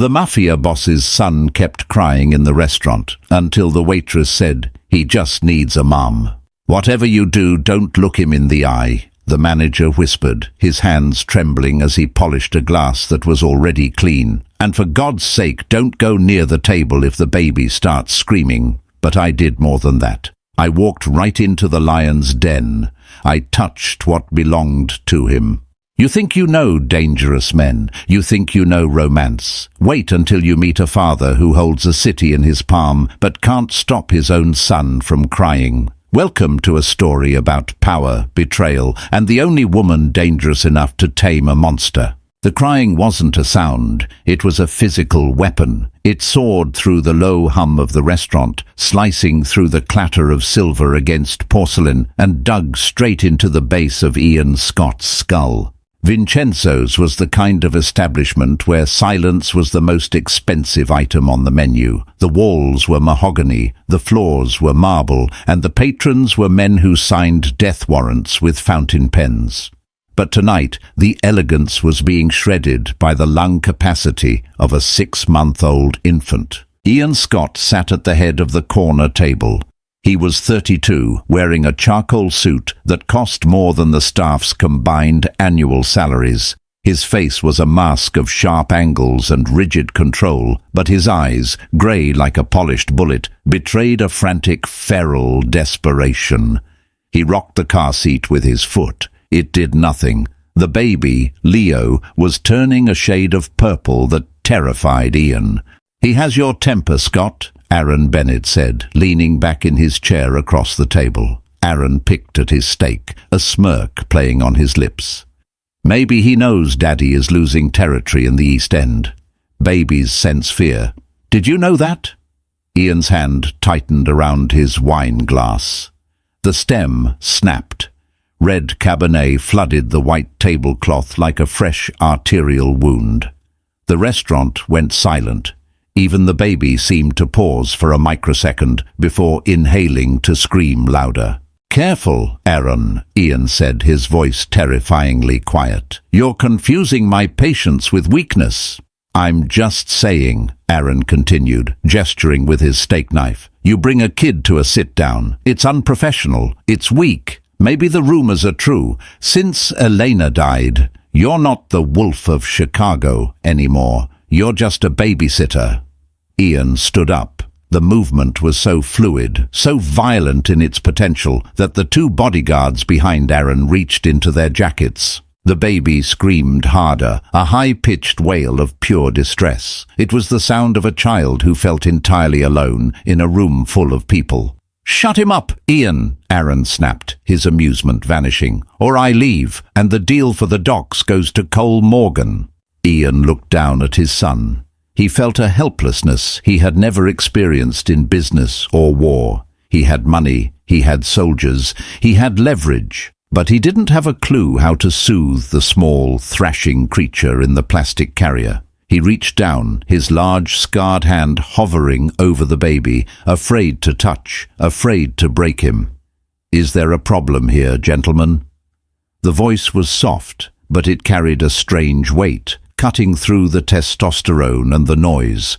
The mafia boss's son kept crying in the restaurant until the waitress said, "He just needs a mum." "Whatever you do, don't look him in the eye," the manager whispered, his hands trembling as he polished a glass that was already clean. "And for God's sake, don't go near the table if the baby starts screaming." But I did more than that. I walked right into the lion's den. I touched what belonged to him. You think you know dangerous men. You think you know romance. Wait until you meet a father who holds a city in his palm but can't stop his own son from crying. Welcome to a story about power, betrayal, and the only woman dangerous enough to tame a monster. The crying wasn't a sound, it was a physical weapon. It soared through the low hum of the restaurant, slicing through the clatter of silver against porcelain, and dug straight into the base of Ian Scott's skull. Vincenzo's was the kind of establishment where silence was the most expensive item on the menu. The walls were mahogany, the floors were marble, and the patrons were men who signed death warrants with fountain pens. But tonight, the elegance was being shredded by the lung capacity of a 6-month-old infant. Ian Scott sat at the head of the corner table. He was 32, wearing a charcoal suit that cost more than the staff's combined annual salaries. His face was a mask of sharp angles and rigid control, but his eyes, grey like a polished bullet, betrayed a frantic, feral desperation. He rocked the car seat with his foot. It did nothing. The baby, Leo, was turning a shade of purple that terrified Ian. "He has your temper, Scott," Aaron Bennett said, leaning back in his chair across the table. Aaron picked at his steak, a smirk playing on his lips. "Maybe he knows Daddy is losing territory in the East End. Babies sense fear. Did you know that?" Ian's hand tightened around his wine glass. The stem snapped. Red Cabernet flooded the white tablecloth like a fresh arterial wound. The restaurant went silent. Even the baby seemed to pause for a microsecond before inhaling to scream louder. "Careful, Aaron," Ian said, his voice terrifyingly quiet. "You're confusing my patience with weakness." "I'm just saying," Aaron continued, gesturing with his steak knife. "You bring a kid to a sit-down. It's unprofessional. It's weak. Maybe the rumors are true. Since Elena died, you're not the Wolf of Chicago anymore. You're just a babysitter." Ian stood up. The movement was so fluid, so violent in its potential, that the 2 bodyguards behind Aaron reached into their jackets. The baby screamed harder, a high-pitched wail of pure distress. It was the sound of a child who felt entirely alone in a room full of people. "Shut him up, Ian," Aaron snapped, his amusement vanishing. "Or I leave, and the deal for the docks goes to Cole Morgan." Ian looked down at his son. He felt a helplessness he had never experienced in business or war. He had money, he had soldiers, he had leverage, but he didn't have a clue how to soothe the small, thrashing creature in the plastic carrier. He reached down, his large, scarred hand hovering over the baby, afraid to touch, afraid to break him. "Is there a problem here, gentlemen?" The voice was soft, but it carried a strange weight, cutting through the testosterone and the noise.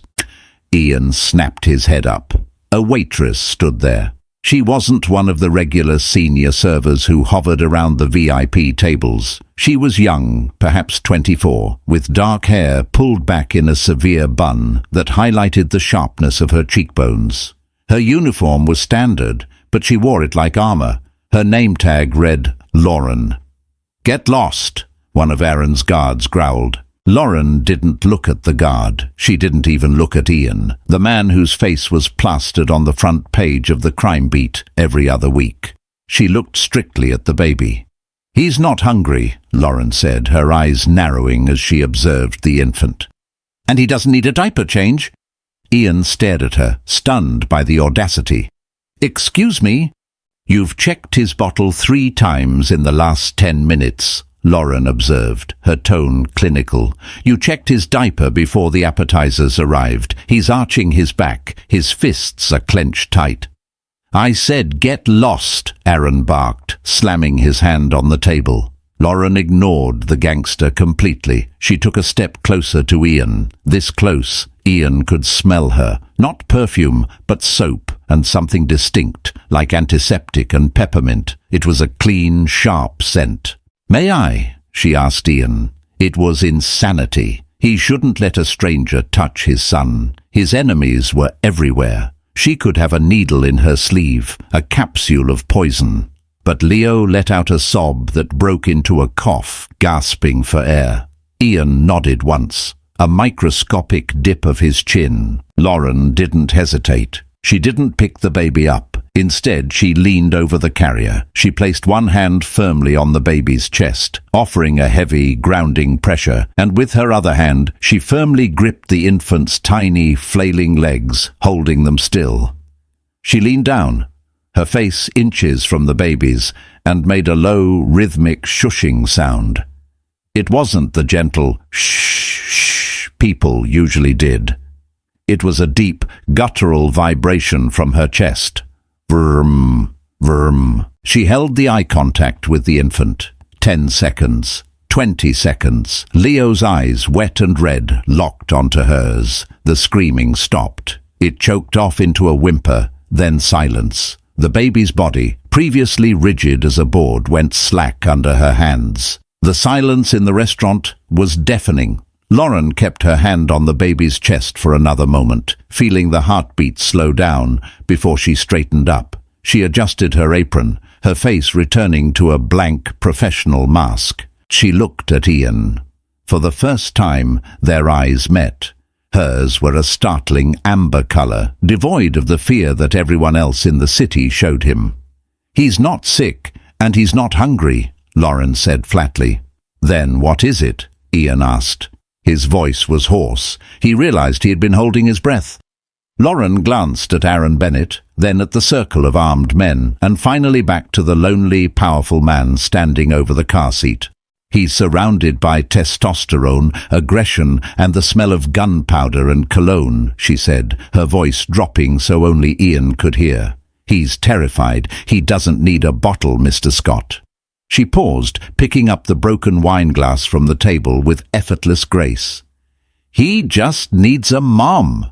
Ian snapped his head up. A waitress stood there. She wasn't one of the regular senior servers who hovered around the VIP tables. She was young, perhaps 24, with dark hair pulled back in a severe bun that highlighted the sharpness of her cheekbones. Her uniform was standard, but she wore it like armor. Her name tag read Lauren. "Get lost," one of Aaron's guards growled. Lauren didn't look at the guard. She didn't even look at Ian, the man whose face was plastered on the front page of the crime beat every other week. She looked strictly at the baby. "He's not hungry," Lauren said, her eyes narrowing as she observed the infant. "And he doesn't need a diaper change?" Ian stared at her, stunned by the audacity. "Excuse me?" "You've checked his bottle 3 times in the last 10 minutes, Lauren observed, her tone clinical. "You checked his diaper before the appetizers arrived. He's arching his back. His fists are clenched tight." "I said get lost," Aaron barked, slamming his hand on the table. Lauren ignored the gangster completely. She took a step closer to Ian. This close, Ian could smell her. Not perfume, but soap, and something distinct, like antiseptic and peppermint. It was a clean, sharp scent. "May I?" she asked Ian. It was insanity. He shouldn't let a stranger touch his son. His enemies were everywhere. She could have a needle in her sleeve, a capsule of poison. But Leo let out a sob that broke into a cough, gasping for air. Ian nodded once, a microscopic dip of his chin. Lauren didn't hesitate. She didn't pick the baby up. Instead, she leaned over the carrier. She placed one hand firmly on the baby's chest, offering a heavy, grounding pressure, and with her other hand, she firmly gripped the infant's tiny, flailing legs, holding them still. She leaned down, her face inches from the baby's, and made a low, rhythmic shushing sound. It wasn't the gentle shh, shh people usually did. It was a deep, guttural vibration from her chest. Vroom, vroom. She held the eye contact with the infant. 10 seconds. 20 seconds. Leo's eyes, wet and red, locked onto hers. The screaming stopped. It choked off into a whimper, then silence. The baby's body, previously rigid as a board, went slack under her hands. The silence in the restaurant was deafening. Lauren kept her hand on the baby's chest for another moment, feeling the heartbeat slow down before she straightened up. She adjusted her apron, her face returning to a blank professional mask. She looked at Ian. For the first time, their eyes met. Hers were a startling amber color, devoid of the fear that everyone else in the city showed him. "He's not sick, and he's not hungry," Lauren said flatly. "Then what is it?" Ian asked. His voice was hoarse. He realized he had been holding his breath. Lauren glanced at Aaron Bennett, then at the circle of armed men, and finally back to the lonely, powerful man standing over the car seat. He's surrounded by testosterone, aggression, and the smell of gunpowder and cologne, she said, her voice dropping so only Ian could hear. "He's terrified. He doesn't need a bottle, Mr. Scott." She paused, picking up the broken wine glass from the table with effortless grace. "He just needs a mom."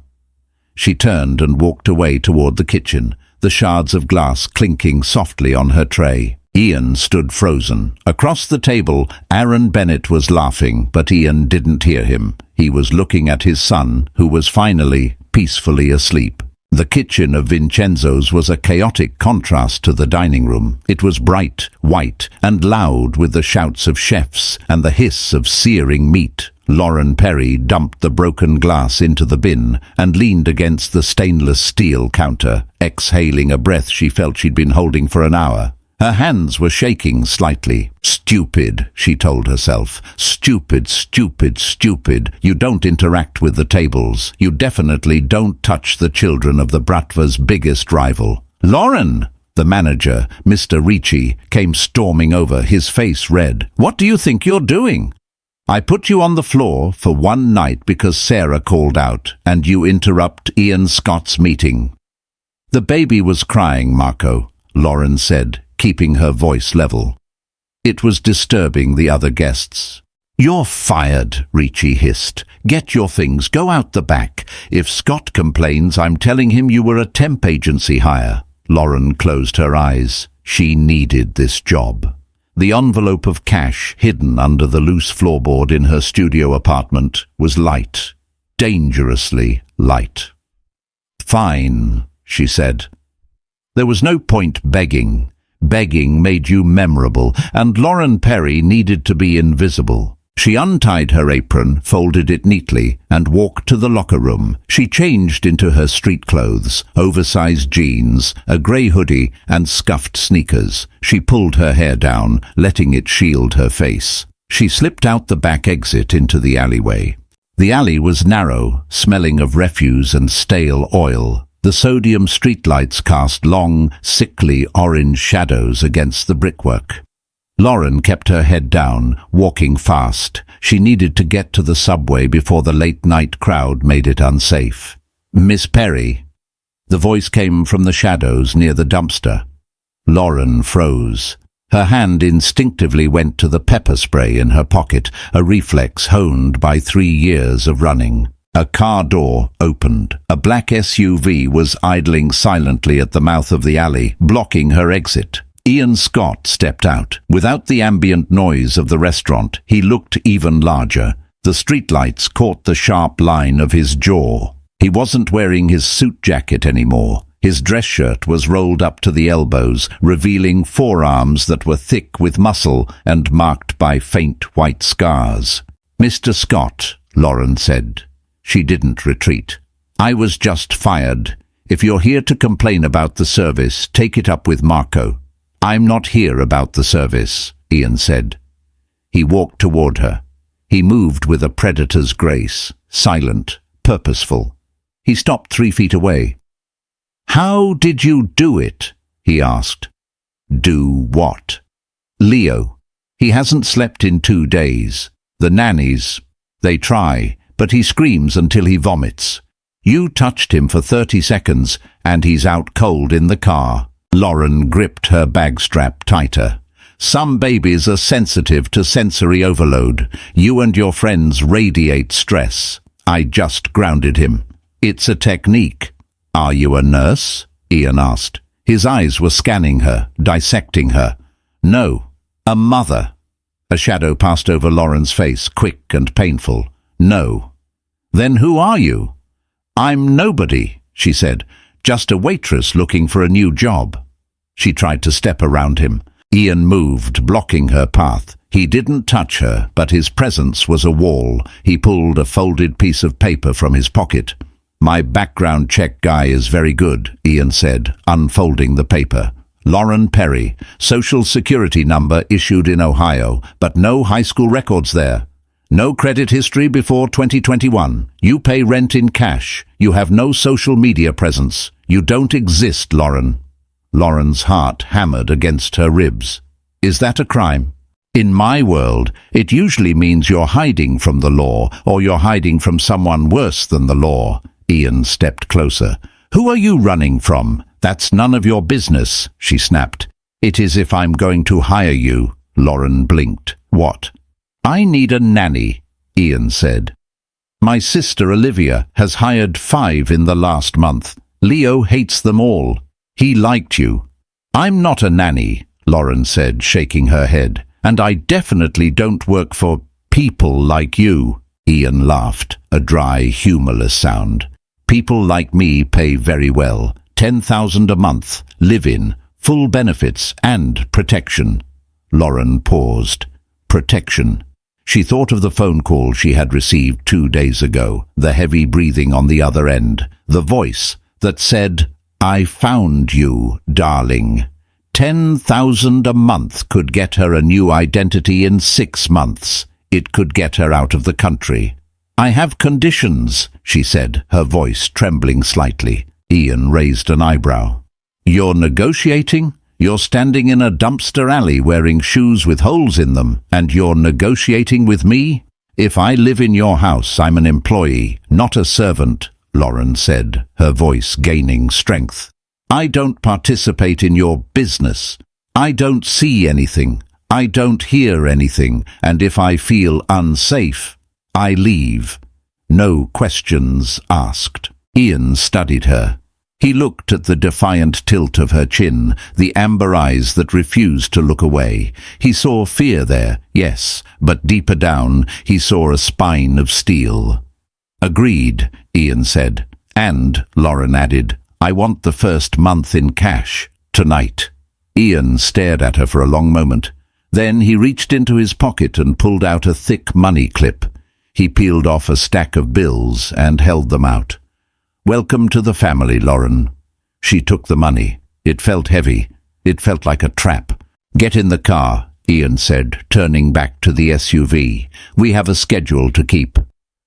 She turned and walked away toward the kitchen, the shards of glass clinking softly on her tray. Ian stood frozen. Across the table, Aaron Bennett was laughing, but Ian didn't hear him. He was looking at his son, who was finally, peacefully asleep. The kitchen of Vincenzo's was a chaotic contrast to the dining room. It was bright, white, and loud with the shouts of chefs and the hiss of searing meat. Lauren Perry dumped the broken glass into the bin and leaned against the stainless steel counter, exhaling a breath she felt she'd been holding for an hour. Her hands were shaking slightly. "Stupid," she told herself. "Stupid, stupid, stupid. You don't interact with the tables. You definitely don't touch the children of the Bratva's biggest rival." "Lauren!" The manager, Mr. Ricci, came storming over, his face red. "What do you think you're doing? I put you on the floor for one night because Sarah called out, and you interrupt Ian Scott's meeting." "The baby was crying, Marco," Lauren said, keeping her voice level. It was disturbing the other guests. "You're fired," Ricci hissed. "Get your things, go out the back. If Scott complains, I'm telling him you were a temp agency hire." Lauren closed her eyes. She needed this job. The envelope of cash hidden under the loose floorboard in her studio apartment was light, dangerously light. "Fine," she said. There was no point begging. Begging made you memorable, and Lauren Perry needed to be invisible. She untied her apron, folded it neatly, and walked to the locker room. She changed into her street clothes, oversized jeans, a grey hoodie, and scuffed sneakers. She pulled her hair down, letting it shield her face. She slipped out the back exit into the alleyway. The alley was narrow, smelling of refuse and stale oil. The sodium streetlights cast long, sickly orange shadows against the brickwork. Lauren kept her head down, walking fast. She needed to get to the subway before the late-night crowd made it unsafe. "Miss Perry?" The voice came from the shadows near the dumpster. Lauren froze. Her hand instinctively went to the pepper spray in her pocket, a reflex honed by 3 years of running. A car door opened. A black SUV was idling silently at the mouth of the alley, blocking her exit. Ian Scott stepped out. Without the ambient noise of the restaurant, he looked even larger. The streetlights caught the sharp line of his jaw. He wasn't wearing his suit jacket anymore. His dress shirt was rolled up to the elbows, revealing forearms that were thick with muscle and marked by faint white scars. "Mr. Scott," Lauren said. She didn't retreat. "I was just fired. If you're here to complain about the service, take it up with Marco." "I'm not here about the service," Ian said. He walked toward her. He moved with a predator's grace, silent, purposeful. He stopped 3 feet away. "How did you do it?" he asked. "Do what?" "Leo. He hasn't slept in 2 days. The nannies, they try, but he screams until he vomits. You touched him for 30 seconds, and he's out cold in the car." Lauren gripped her bag strap tighter. "Some babies are sensitive to sensory overload. You and your friends radiate stress. I just grounded him. It's a technique." "Are you a nurse?" Ian asked. His eyes were scanning her, dissecting her. "No, a mother." A shadow passed over Lauren's face, quick and painful. "No." "Then who are you?" "I'm nobody," she said. "Just a waitress looking for a new job." She tried to step around him. Ian moved, blocking her path. He didn't touch her, but his presence was a wall. He pulled a folded piece of paper from his pocket. "My background check guy is very good," Ian said, unfolding the paper. "Lauren Perry, social security number issued in Ohio, but no high school records there. No credit history before 2021. You pay rent in cash. You have no social media presence. You don't exist, Lauren." Lauren's heart hammered against her ribs. "Is that a crime?" "In my world, it usually means you're hiding from the law, or you're hiding from someone worse than the law." Ian stepped closer. "Who are you running from? That's none of your business," she snapped. "It is if I'm going to hire you." Lauren blinked. "What?" "I need a nanny," Ian said. "My sister Olivia has hired 5 in the last month. Leo hates them all. He liked you." "I'm not a nanny," Lauren said, shaking her head. "And I definitely don't work for people like you." Ian laughed, a dry, humorless sound. "People like me pay very well. 10,000 a month, live-in, full benefits and protection." Lauren paused. Protection. She thought of the phone call she had received 2 days ago, the heavy breathing on the other end, the voice that said, "I found you, darling." 10,000 a month could get her a new identity in 6 months. It could get her out of the country. "I have conditions," she said, her voice trembling slightly. Ian raised an eyebrow. "You're negotiating? You're standing in a dumpster alley wearing shoes with holes in them, and you're negotiating with me? If I live in your house, I'm an employee, not a servant," Lauren said, her voice gaining strength. "I don't participate in your business. I don't see anything. I don't hear anything, and if I feel unsafe, I leave. No questions asked." Ian studied her. He looked at the defiant tilt of her chin, the amber eyes that refused to look away. He saw fear there, yes, but deeper down he saw a spine of steel. "Agreed," Ian said. "And," Lauren added, "I want the first month in cash, tonight." Ian stared at her for a long moment. Then he reached into his pocket and pulled out a thick money clip. He peeled off a stack of bills and held them out. "Welcome to the family, Lauren." She took the money. It felt heavy. It felt like a trap. "Get in the car," Ian said, turning back to the SUV. "We have a schedule to keep."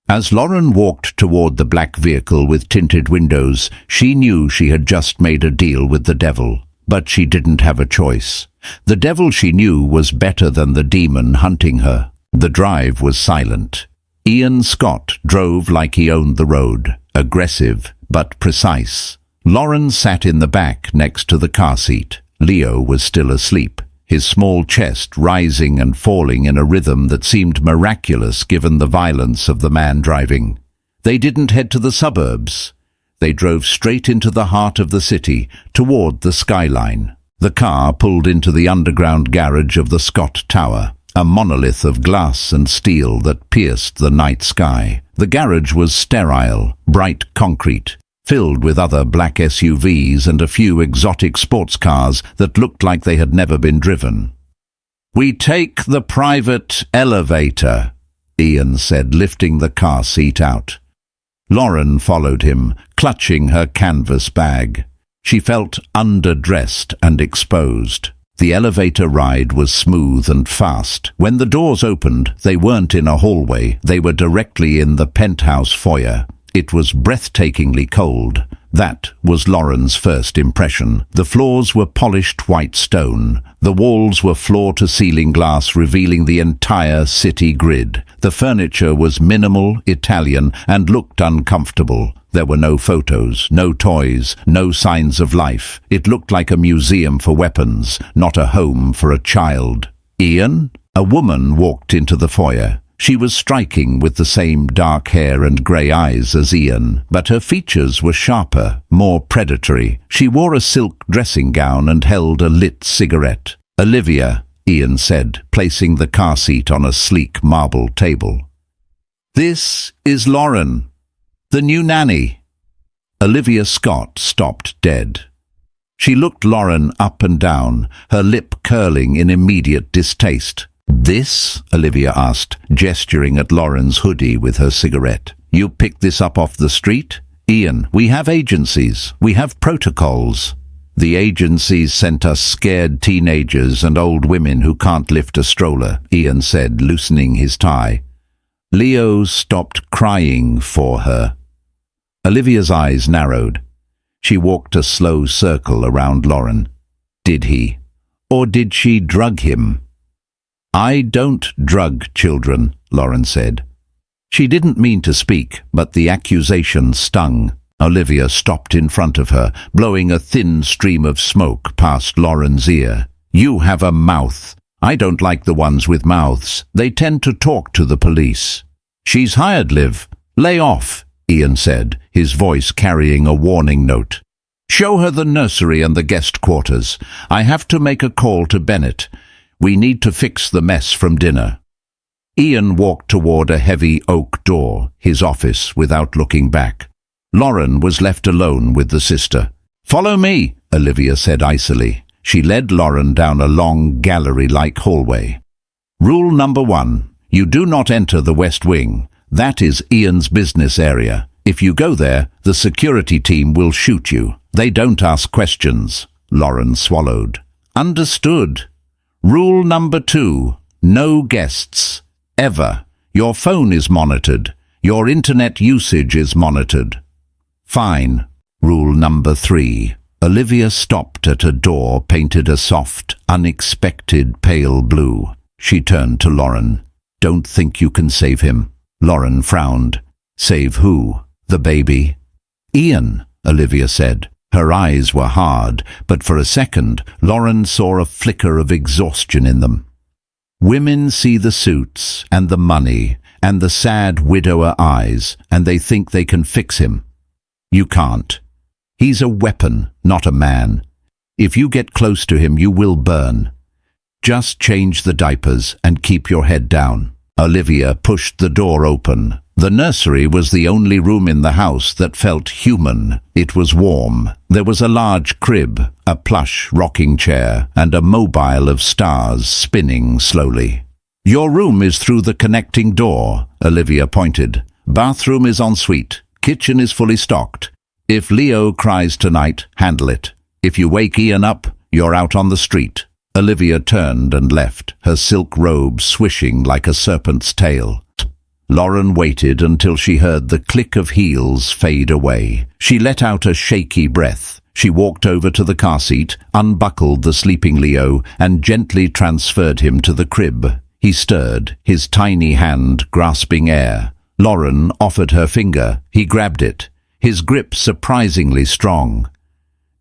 As Lauren walked toward the black vehicle with tinted windows, she knew she had just made a deal with the devil. But she didn't have a choice. The devil, she knew, was better than the demon hunting her. The drive was silent. Ian Scott drove like he owned the road, aggressive but precise. Lauren sat in the back next to the car seat. Leo was still asleep. his small chest rising and falling in a rhythm that seemed miraculous given the violence of the man driving. They didn't head to the suburbs. They drove straight into the heart of the city, toward the skyline. The car pulled into the underground garage of the Scott Tower, a monolith of glass and steel that pierced the night sky. The garage was sterile, bright concrete, filled with other black SUVs and a few exotic sports cars that looked like they had never been driven. "We take the private elevator," Ian said, lifting the car seat out. Lauren followed him, clutching her canvas bag. She felt underdressed and exposed. The elevator ride was smooth and fast. When the doors opened, they weren't in a hallway. They were directly in the penthouse foyer. It was breathtakingly cold. That was Lauren's first impression. The floors were polished white stone. The walls were floor-to-ceiling glass, revealing the entire city grid. The furniture was minimal, Italian, and looked uncomfortable. There were no photos, no toys, no signs of life. It looked like a museum for weapons, not a home for a child. "Ian?" A woman walked into the foyer. She was striking with the same dark hair and grey eyes as Ian, but her features were sharper, more predatory. She wore a silk dressing gown and held a lit cigarette. "Olivia," Ian said, placing the car seat on a sleek marble table. "This is Lauren, the new nanny." Olivia Scott stopped dead. She looked Lauren up and down, her lip curling in immediate distaste. "This?" Olivia asked, gesturing at Lauren's hoodie with her cigarette. "You picked this up off the street?" "Ian, we have agencies. We have protocols." "The agencies sent us scared teenagers and old women who can't lift a stroller," Ian said, loosening his tie. "Leo stopped crying for her." Olivia's eyes narrowed. She walked a slow circle around Lauren. "Did he? Or did she drug him?" "I don't drug children," Lauren said. She didn't mean to speak, but the accusation stung. Olivia stopped in front of her, blowing a thin stream of smoke past Lauren's ear. "You have a mouth. I don't like the ones with mouths. They tend to talk to the police." "She's hired, Liv. Lay off," Ian said, his voice carrying a warning note. "Show her the nursery and the guest quarters. I have to make a call to Bennett. We need to fix the mess from dinner." Ian walked toward a heavy oak door, his office, without looking back. Lauren was left alone with the sister. "Follow me," Olivia said icily. She led Lauren down a long gallery-like hallway. "Rule number 1. You do not enter the West Wing. That is Ian's business area. If you go there, the security team will shoot you. They don't ask questions." Lauren swallowed. "Understood." Rule number 2. No guests. Ever. Your phone is monitored. Your internet usage is monitored. "Fine." Rule number 3. Olivia stopped at a door painted a soft, unexpected pale blue. She turned to Lauren. "Don't think you can save him." Lauren frowned. "Save who? The baby?" "Ian," Olivia said. Her eyes were hard, but for a second, Lauren saw a flicker of exhaustion in them. "Women see the suits and the money and the sad widower eyes, and they think they can fix him. You can't. He's a weapon, not a man. If you get close to him, you will burn. Just change the diapers and keep your head down." Olivia pushed the door open. The nursery was the only room in the house that felt human. It was warm. There was a large crib, a plush rocking chair, and a mobile of stars spinning slowly. "Your room is through the connecting door," Olivia pointed. "Bathroom is en suite. Kitchen is fully stocked. If Leo cries tonight, handle it. If you wake Ian up, you're out on the street." Olivia turned and left, her silk robe swishing like a serpent's tail. Lauren waited until she heard the click of heels fade away. She let out a shaky breath. She walked over to the car seat, unbuckled the sleeping Leo, and gently transferred him to the crib. He stirred, his tiny hand grasping air. Lauren offered her finger. He grabbed it, his grip surprisingly strong.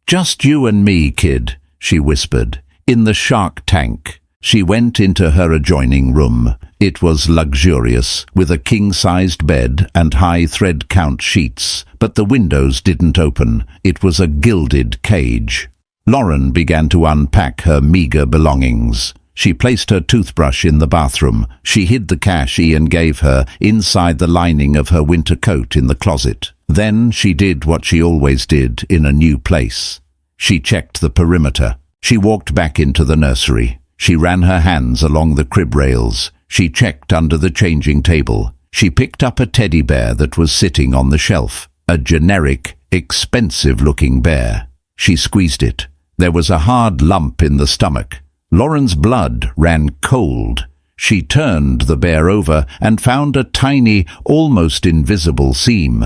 "Just you and me, kid," she whispered. In the shark tank. She went into her adjoining room. It was luxurious, with a king-sized bed and high thread count sheets, but the windows didn't open. It was a gilded cage. Lauren began to unpack her meager belongings. She placed her toothbrush in the bathroom. She hid the cash Ian gave her inside the lining of her winter coat in the closet. Then she did what she always did in a new place. She checked the perimeter. She walked back into the nursery. She ran her hands along the crib rails. She checked under the changing table. She picked up a teddy bear that was sitting on the shelf. A generic, expensive-looking bear. She squeezed it. There was a hard lump in the stomach. Lauren's blood ran cold. She turned the bear over and found a tiny, almost invisible seam.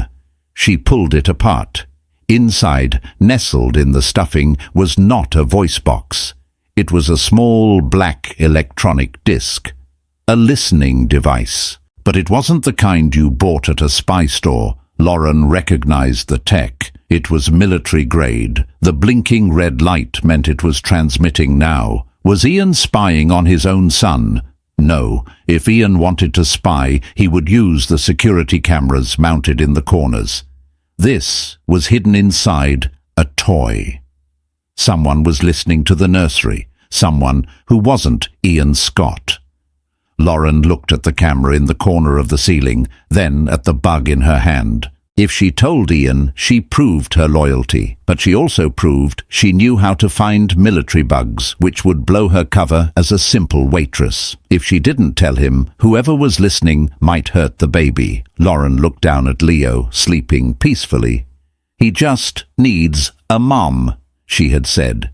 She pulled it apart. Inside, nestled in the stuffing, was not a voice box. It was a small black electronic disc. A listening device. But it wasn't the kind you bought at a spy store. Lauren recognized the tech. It was military grade. The blinking red light meant it was transmitting now. Was Ian spying on his own son? No. If Ian wanted to spy, he would use the security cameras mounted in the corners. This was hidden inside a toy. Someone was listening to the nursery. Someone who wasn't Ian Scott. Lauren looked at the camera in the corner of the ceiling, then at the bug in her hand. If she told Ian, she proved her loyalty, but she also proved she knew how to find military bugs, which would blow her cover as a simple waitress. If she didn't tell him, whoever was listening might hurt the baby. Lauren looked down at Leo, sleeping peacefully. "He just needs a mom," she had said.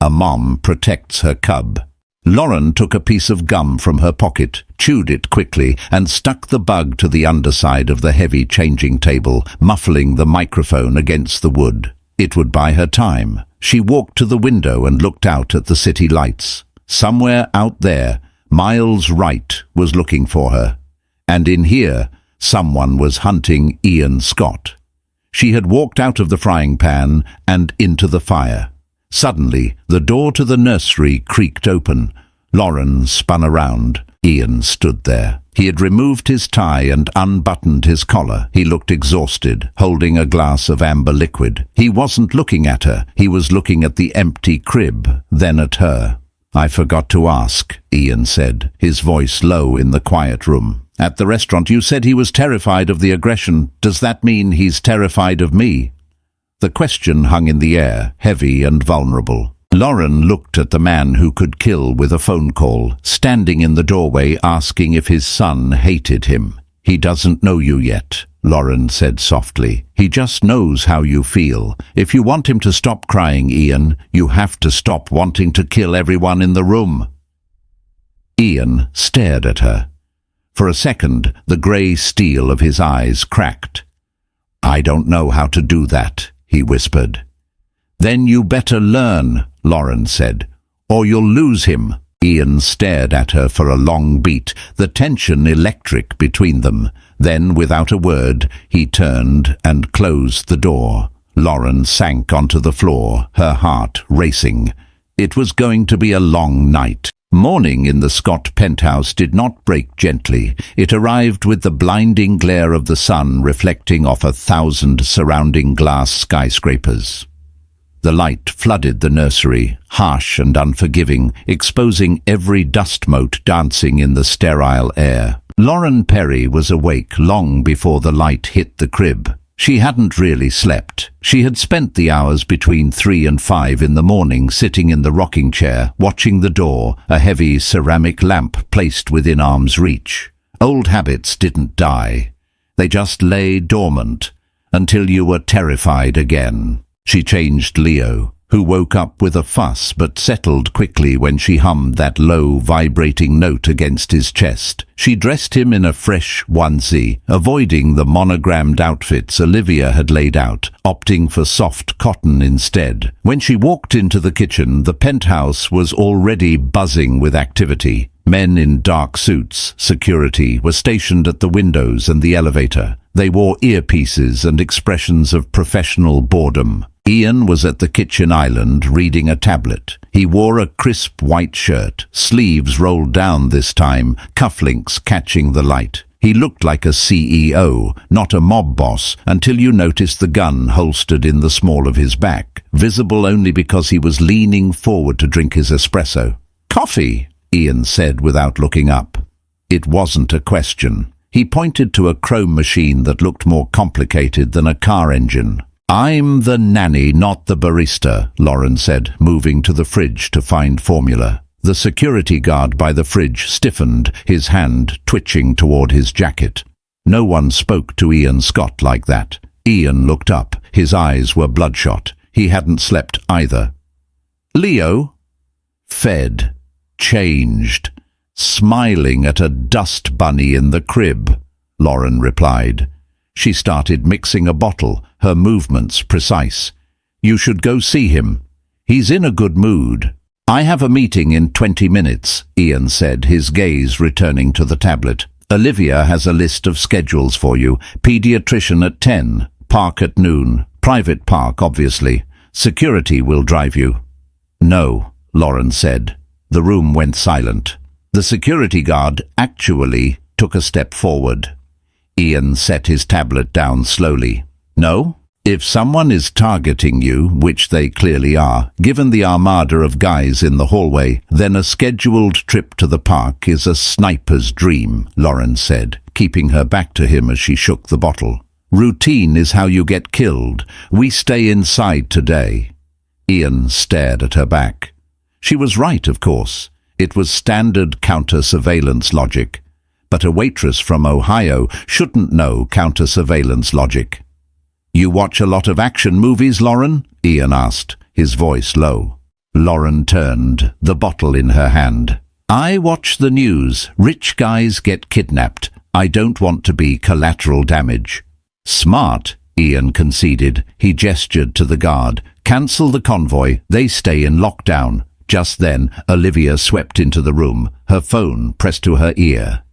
"A mom protects her cub." Lauren took a piece of gum from her pocket, chewed it quickly, and stuck the bug to the underside of the heavy changing table, muffling the microphone against the wood. It would buy her time. She walked to the window and looked out at the city lights. Somewhere out there, Miles Wright was looking for her. And in here, someone was hunting Ian Scott. She had walked out of the frying pan and into the fire. Suddenly, the door to the nursery creaked open. Lauren spun around. Ian stood there. He had removed his tie and unbuttoned his collar. He looked exhausted, holding a glass of amber liquid. He wasn't looking at her. He was looking at the empty crib, then at her. "I forgot to ask," Ian said, his voice low in the quiet room. "At the restaurant you said he was terrified of the aggression. Does that mean he's terrified of me?" The question hung in the air, heavy and vulnerable. Lauren looked at the man who could kill with a phone call, standing in the doorway asking if his son hated him. "He doesn't know you yet," Lauren said softly. "He just knows how you feel. If you want him to stop crying, Ian, you have to stop wanting to kill everyone in the room." Ian stared at her. For a second, the grey steel of his eyes cracked. "I don't know how to do that," he whispered. "Then you better learn," Lauren said, "or you'll lose him." Ian stared at her for a long beat, the tension electric between them. Then, without a word, he turned and closed the door. Lauren sank onto the floor, her heart racing. It was going to be a long night. Morning in the Scott penthouse did not break gently. It arrived with the blinding glare of the sun reflecting off 1,000 surrounding glass skyscrapers. The light flooded the nursery, harsh and unforgiving, exposing every dust mote dancing in the sterile air. Lauren Perry was awake long before the light hit the crib. She hadn't really slept. She had spent the hours between 3 and 5 in the morning sitting in the rocking chair, watching the door, a heavy ceramic lamp placed within arm's reach. Old habits didn't die. They just lay dormant until you were terrified again. She changed Leo, who woke up with a fuss but settled quickly when she hummed that low, vibrating note against his chest. She dressed him in a fresh onesie, avoiding the monogrammed outfits Olivia had laid out, opting for soft cotton instead. When she walked into the kitchen, the penthouse was already buzzing with activity. Men in dark suits, security, were stationed at the windows and the elevator. They wore earpieces and expressions of professional boredom. Ian was at the kitchen island reading a tablet. He wore a crisp white shirt, sleeves rolled down this time, cufflinks catching the light. He looked like a CEO, not a mob boss, until you noticed the gun holstered in the small of his back, visible only because he was leaning forward to drink his espresso. "Coffee," Ian said without looking up. It wasn't a question. He pointed to a chrome machine that looked more complicated than a car engine. "I'm the nanny, not the barista," Lauren said, moving to the fridge to find formula. The security guard by the fridge stiffened, his hand twitching toward his jacket. No one spoke to Ian Scott like that. Ian looked up. His eyes were bloodshot. He hadn't slept either. "Leo?" "Fed. Changed. Smiling at a dust bunny in the crib," Lauren replied. She started mixing a bottle, her movements precise. "You should go see him. He's in a good mood." "I have a meeting in 20 minutes, Ian said, his gaze returning to the tablet. "Olivia has a list of schedules for you. Pediatrician at 10, park at noon. Private park, obviously. Security will drive you." "No," Lauren said. The room went silent. The security guard actually took a step forward. Ian set his tablet down slowly. "No? If someone is targeting you, which they clearly are, given the armada of guys in the hallway, then a scheduled trip to the park is a sniper's dream," Lauren said, keeping her back to him as she shook the bottle. "Routine is how you get killed. We stay inside today." Ian stared at her back. She was right, of course. It was standard counter-surveillance logic. But a waitress from Ohio shouldn't know counter-surveillance logic. "You watch a lot of action movies, Lauren?" Ian asked, his voice low. Lauren turned, the bottle in her hand. "I watch the news. Rich guys get kidnapped. I don't want to be collateral damage." "Smart," Ian conceded. He gestured to the guard. "Cancel the convoy. They stay in lockdown." Just then, Olivia swept into the room, her phone pressed to her ear.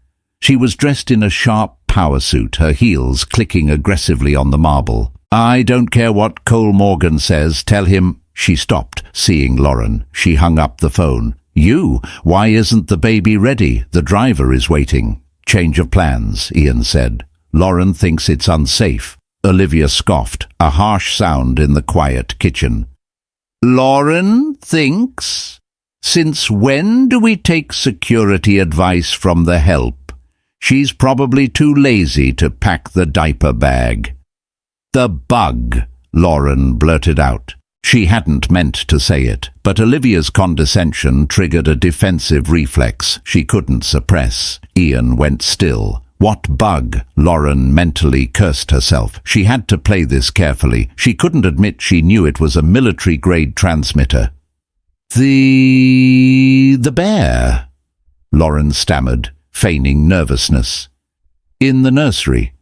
She was dressed in a sharp power suit, her heels clicking aggressively on the marble. "I don't care what Cole Morgan says, tell him—" She stopped, seeing Lauren. She hung up the phone. "You? Why isn't the baby ready? The driver is waiting." "Change of plans," Ian said. "Lauren thinks it's unsafe." Olivia scoffed, a harsh sound in the quiet kitchen. "Lauren thinks? Since when do we take security advice from the help? She's probably too lazy to pack the diaper bag." "The bug," Lauren blurted out. She hadn't meant to say it, but Olivia's condescension triggered a defensive reflex she couldn't suppress. Ian went still. What bug? Lauren mentally cursed herself. She had to play this carefully. She couldn't admit she knew it was a military-grade transmitter. The bear," Lauren stammered, feigning nervousness. "In the nursery.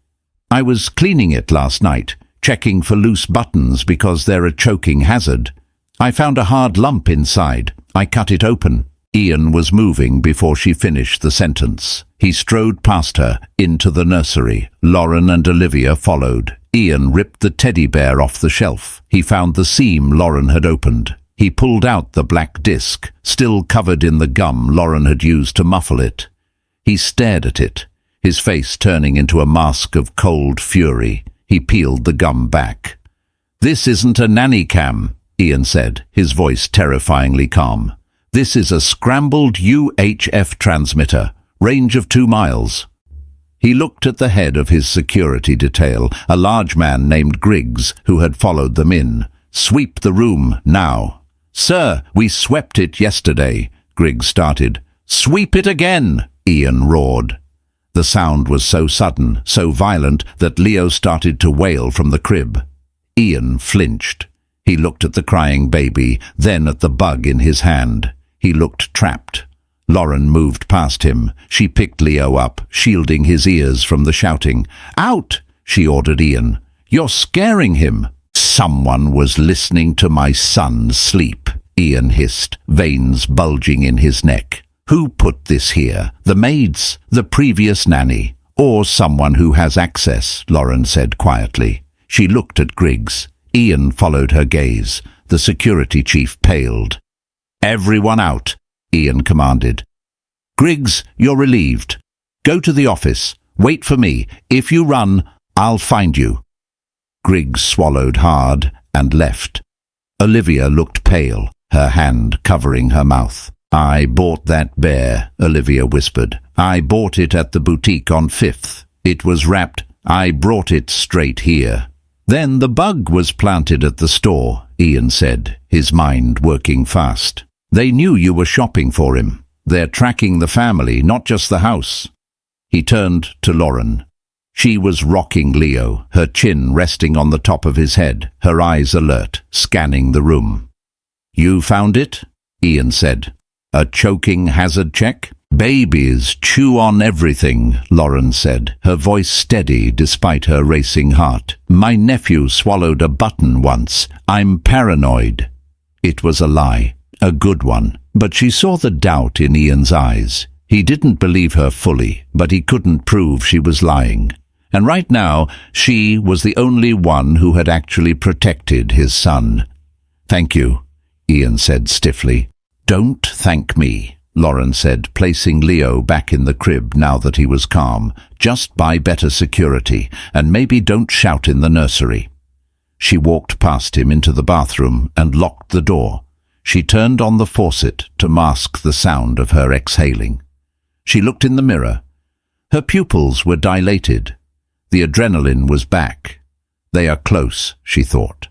I was cleaning it last night, checking for loose buttons because they're a choking hazard. I found a hard lump inside. I cut it open." Ian was moving before she finished the sentence. He strode past her, into the nursery. Lauren and Olivia followed. Ian ripped the teddy bear off the shelf. He found the seam Lauren had opened. He pulled out the black disc, still covered in the gum Lauren had used to muffle it. He stared at it, his face turning into a mask of cold fury. He peeled the gum back. "This isn't a nanny cam," Ian said, his voice terrifyingly calm. "This is a scrambled UHF transmitter, range of 2 miles. He looked at the head of his security detail, a large man named Griggs, who had followed them in. "Sweep the room, now." "Sir, we swept it yesterday," Griggs started. "Sweep it again," Ian roared. The sound was so sudden, so violent, that Leo started to wail from the crib. Ian flinched. He looked at the crying baby, then at the bug in his hand. He looked trapped. Lauren moved past him. She picked Leo up, shielding his ears from the shouting. "Out!" she ordered Ian. "You're scaring him." "Someone was listening to my son sleep," Ian hissed, veins bulging in his neck. "Who put this here? The maids? The previous nanny? Or someone who has access?" Lauren said quietly. She looked at Griggs. Ian followed her gaze. The security chief paled. "Everyone out," Ian commanded. "Griggs, you're relieved. Go to the office. Wait for me. If you run, I'll find you." Griggs swallowed hard and left. Olivia looked pale, her hand covering her mouth. "I bought that bear," Olivia whispered. "I bought it at the boutique on 5th. It was wrapped. I brought it straight here." "Then the bug was planted at the store," Ian said, his mind working fast. "They knew you were shopping for him. They're tracking the family, not just the house." He turned to Lauren. She was rocking Leo, her chin resting on the top of his head, her eyes alert, scanning the room. "You found it?" Ian said. "A choking hazard check?" "Babies chew on everything," Lauren said, her voice steady despite her racing heart. "My nephew swallowed a button once. I'm paranoid." It was a lie, a good one, but she saw the doubt in Ian's eyes. He didn't believe her fully, but he couldn't prove she was lying. And right now, she was the only one who had actually protected his son. "Thank you," Ian said stiffly. "Don't thank me," Lauren said, placing Leo back in the crib now that he was calm. "Just buy better security, and maybe don't shout in the nursery." She walked past him into the bathroom and locked the door. She turned on the faucet to mask the sound of her exhaling. She looked in the mirror. Her pupils were dilated. The adrenaline was back. They are close, she thought.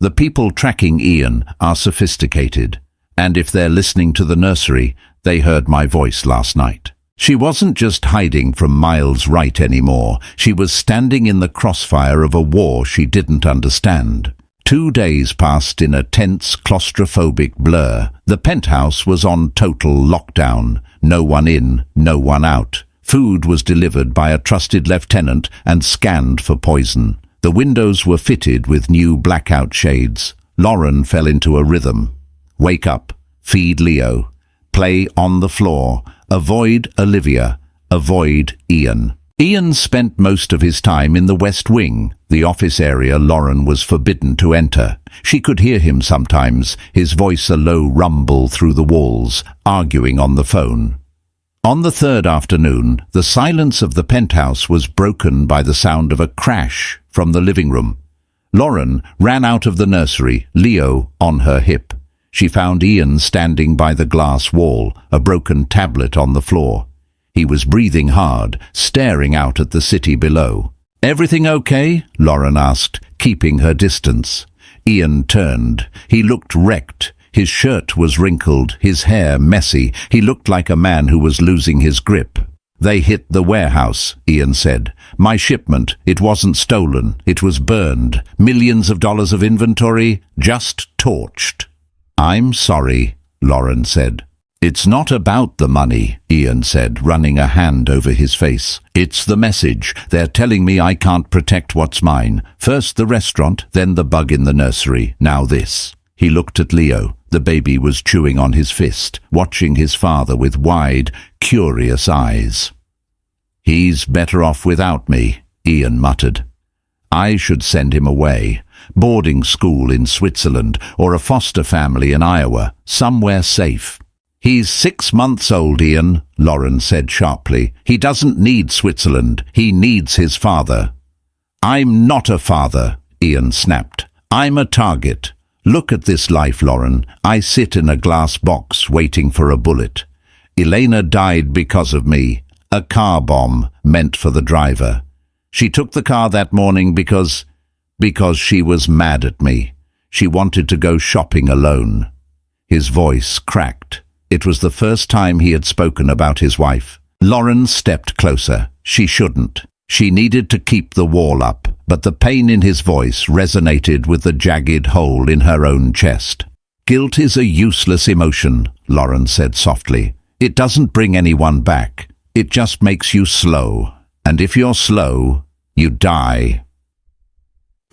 The people tracking Ian are sophisticated, and if they're listening to the nursery, they heard my voice last night. She wasn't just hiding from Miles Wright anymore. She was standing in the crossfire of a war she didn't understand. 2 days passed in a tense, claustrophobic blur. The penthouse was on total lockdown. No one in, no one out. Food was delivered by a trusted lieutenant and scanned for poison. The windows were fitted with new blackout shades. Lauren fell into a rhythm. Wake up, feed Leo, play on the floor, avoid Olivia, avoid Ian. Ian spent most of his time in the West Wing, the office area Lauren was forbidden to enter. She could hear him sometimes, his voice a low rumble through the walls, arguing on the phone. On the third afternoon, the silence of the penthouse was broken by the sound of a crash from the living room. Lauren ran out of the nursery, Leo on her hip. She found Ian standing by the glass wall, a broken tablet on the floor. He was breathing hard, staring out at the city below. "Everything okay?" Lauren asked, keeping her distance. Ian turned. He looked wrecked. His shirt was wrinkled, his hair messy. He looked like a man who was losing his grip. "They hit the warehouse," Ian said. "My shipment, it wasn't stolen. It was burned. Millions of dollars of inventory, just torched." "I'm sorry," Lauren said. "It's not about the money," Ian said, running a hand over his face. "It's the message. They're telling me I can't protect what's mine. First the restaurant, then the bug in the nursery, now this." He looked at Leo. The baby was chewing on his fist, watching his father with wide, curious eyes. "He's better off without me," Ian muttered. "I should send him away. Boarding school in Switzerland, or a foster family in Iowa, somewhere safe." "He's 6 months old, Ian," Lauren said sharply. "He doesn't need Switzerland. He needs his father." "I'm not a father," Ian snapped. "I'm a target. Look at this life, Lauren. I sit in a glass box waiting for a bullet. Elena died because of me. A car bomb meant for the driver. She took the car that morning because she was mad at me. She wanted to go shopping alone." His voice cracked. It was the first time he had spoken about his wife. Lauren stepped closer. She shouldn't. She needed to keep the wall up, but the pain in his voice resonated with the jagged hole in her own chest. "Guilt is a useless emotion," Lauren said softly. "It doesn't bring anyone back. It just makes you slow. And if you're slow, you die."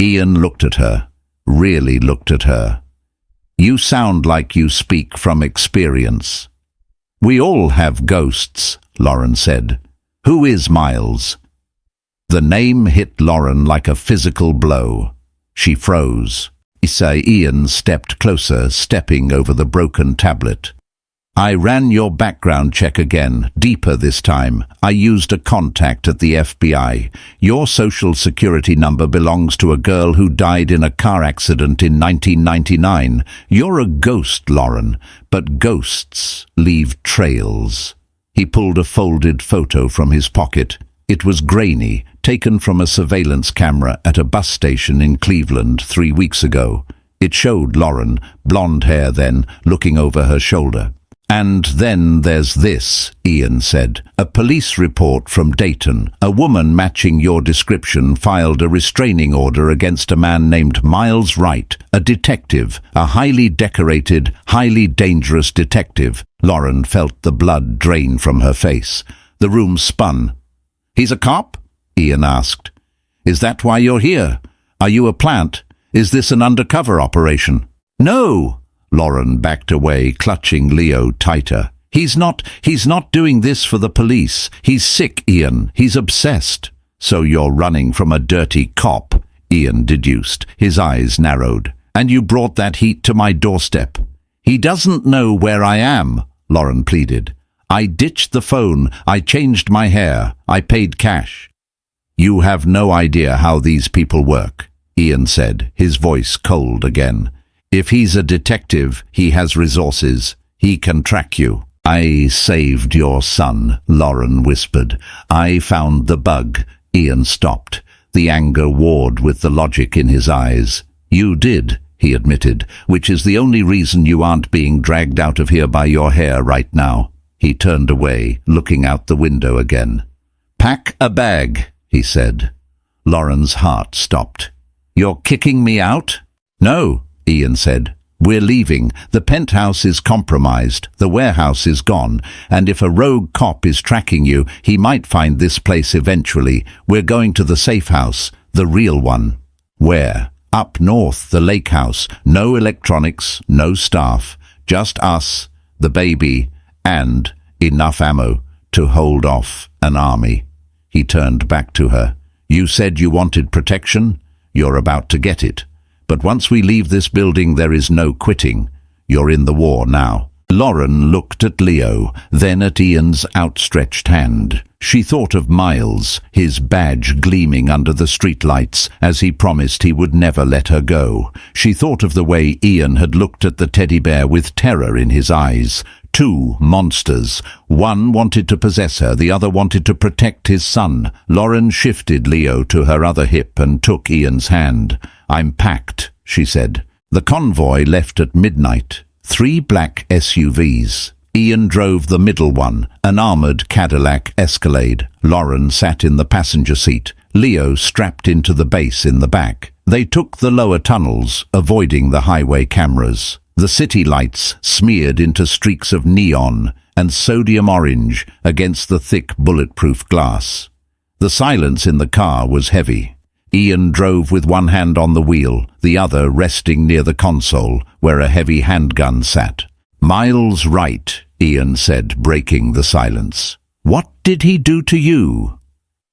Ian looked at her, really looked at her. "You sound like you speak from experience." "We all have ghosts," Lauren said. "Who is Miles?" The name hit Lauren like a physical blow. She froze. Ian stepped closer, stepping over the broken tablet. I ran your background check again, deeper this time. I used a contact at the FBI. Your social security number belongs to a girl who died in a car accident in 1999. You're a ghost, Lauren, but ghosts leave trails. He pulled a folded photo from his pocket. It was grainy, taken from a surveillance camera at a bus station in Cleveland 3 weeks ago. It showed Lauren, blonde hair then, looking over her shoulder. And then there's this, Ian said. A police report from Dayton. A woman matching your description filed a restraining order against a man named Miles Wright, a detective, a highly decorated, highly dangerous detective. Lauren felt the blood drain from her face. The room spun. He's a cop? Ian asked. Is that why you're here? Are you a plant? Is this an undercover operation? No! Lauren backed away, clutching Leo tighter. He's not doing this for the police. He's sick, Ian. He's obsessed. So you're running from a dirty cop, Ian deduced. His eyes narrowed. And you brought that heat to my doorstep. He doesn't know where I am, Lauren pleaded. I ditched the phone. I changed my hair. I paid cash. You have no idea how these people work, Ian said, his voice cold again. If he's a detective, he has resources. He can track you. I saved your son, Lauren whispered. I found the bug. Ian stopped. The anger warred with the logic in his eyes. You did, he admitted, which is the only reason you aren't being dragged out of here by your hair right now. He turned away, looking out the window again. Pack a bag, he said. Lauren's heart stopped. You're kicking me out? No, Ian said. We're leaving. The penthouse is compromised. The warehouse is gone. And if a rogue cop is tracking you, he might find this place eventually. We're going to the safe house, the real one. Where? Up north, the lake house. No electronics, no staff. Just us, the baby, and enough ammo to hold off an army. He turned back to her. You said you wanted protection? You're about to get it. But once we leave this building, there is no quitting. You're in the war now. Lauren looked at Leo, then at Ian's outstretched hand. She thought of Miles, his badge gleaming under the streetlights, as he promised he would never let her go. She thought of the way Ian had looked at the teddy bear with terror in his eyes. Two monsters. One wanted to possess her, the other wanted to protect his son. Lauren shifted Leo to her other hip and took Ian's hand. I'm packed, she said. The convoy left at midnight. 3 black SUVs. Ian drove the middle one, an armored Cadillac Escalade. Lauren sat in the passenger seat. Leo strapped into the base in the back. They took the lower tunnels, avoiding the highway cameras. The city lights smeared into streaks of neon and sodium orange against the thick bulletproof glass. The silence in the car was heavy. Ian drove with one hand on the wheel, the other resting near the console, where a heavy handgun sat. Miles Wright, Ian said, breaking the silence. What did he do to you?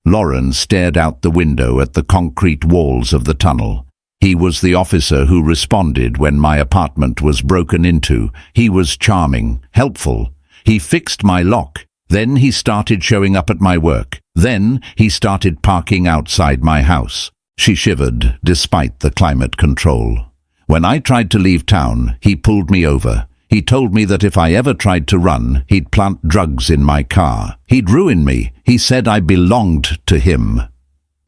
Lauren stared out the window at the concrete walls of the tunnel. He was the officer who responded when my apartment was broken into. He was charming, helpful. He fixed my lock. Then he started showing up at my work. Then he started parking outside my house. She shivered, despite the climate control. When I tried to leave town, he pulled me over. He told me that if I ever tried to run, he'd plant drugs in my car. He'd ruin me. He said I belonged to him.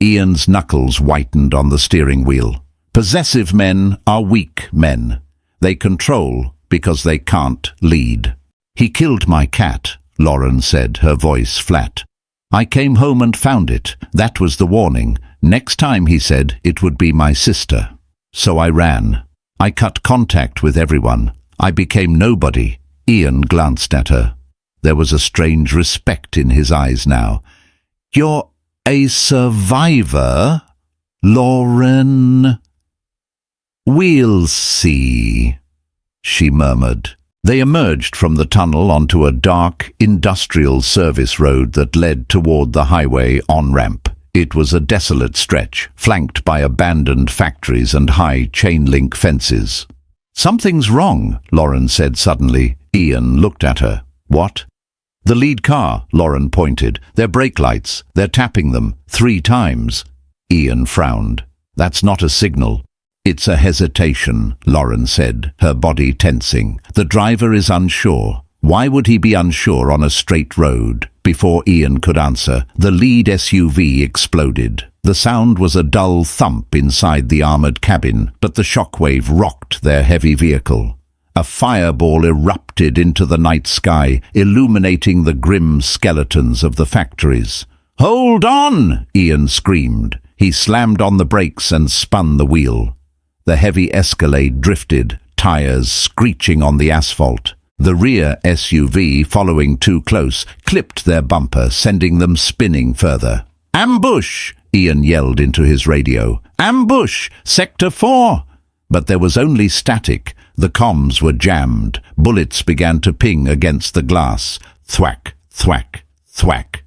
Ian's knuckles whitened on the steering wheel. Possessive men are weak men. They control because they can't lead. He killed my cat, Lauren said, her voice flat. I came home and found it. That was the warning. Next time, he said, it would be my sister. So I ran. I cut contact with everyone. I became nobody. Ian glanced at her. There was a strange respect in his eyes now. You're a survivor, Lauren? We'll see, she murmured. They emerged from the tunnel onto a dark, industrial service road that led toward the highway on-ramp. It was a desolate stretch, flanked by abandoned factories and high chain-link fences. "Something's wrong," Lauren said suddenly. Ian looked at her. "What?" "The lead car," Lauren pointed. "Their brake lights. They're tapping them 3 times. Ian frowned. "That's not a signal." "It's a hesitation," Lauren said, her body tensing. "The driver is unsure." Why would he be unsure on a straight road? Before Ian could answer, the lead SUV exploded. The sound was a dull thump inside the armored cabin, but the shockwave rocked their heavy vehicle. A fireball erupted into the night sky, illuminating the grim skeletons of the factories. "Hold on!" Ian screamed. He slammed on the brakes and spun the wheel. The heavy Escalade drifted, tires screeching on the asphalt. The rear SUV, following too close, clipped their bumper, sending them spinning further. "Ambush!" Ian yelled into his radio. "Ambush! Sector 4!" But there was only static. The comms were jammed. Bullets began to ping against the glass. Thwack, thwack, thwack.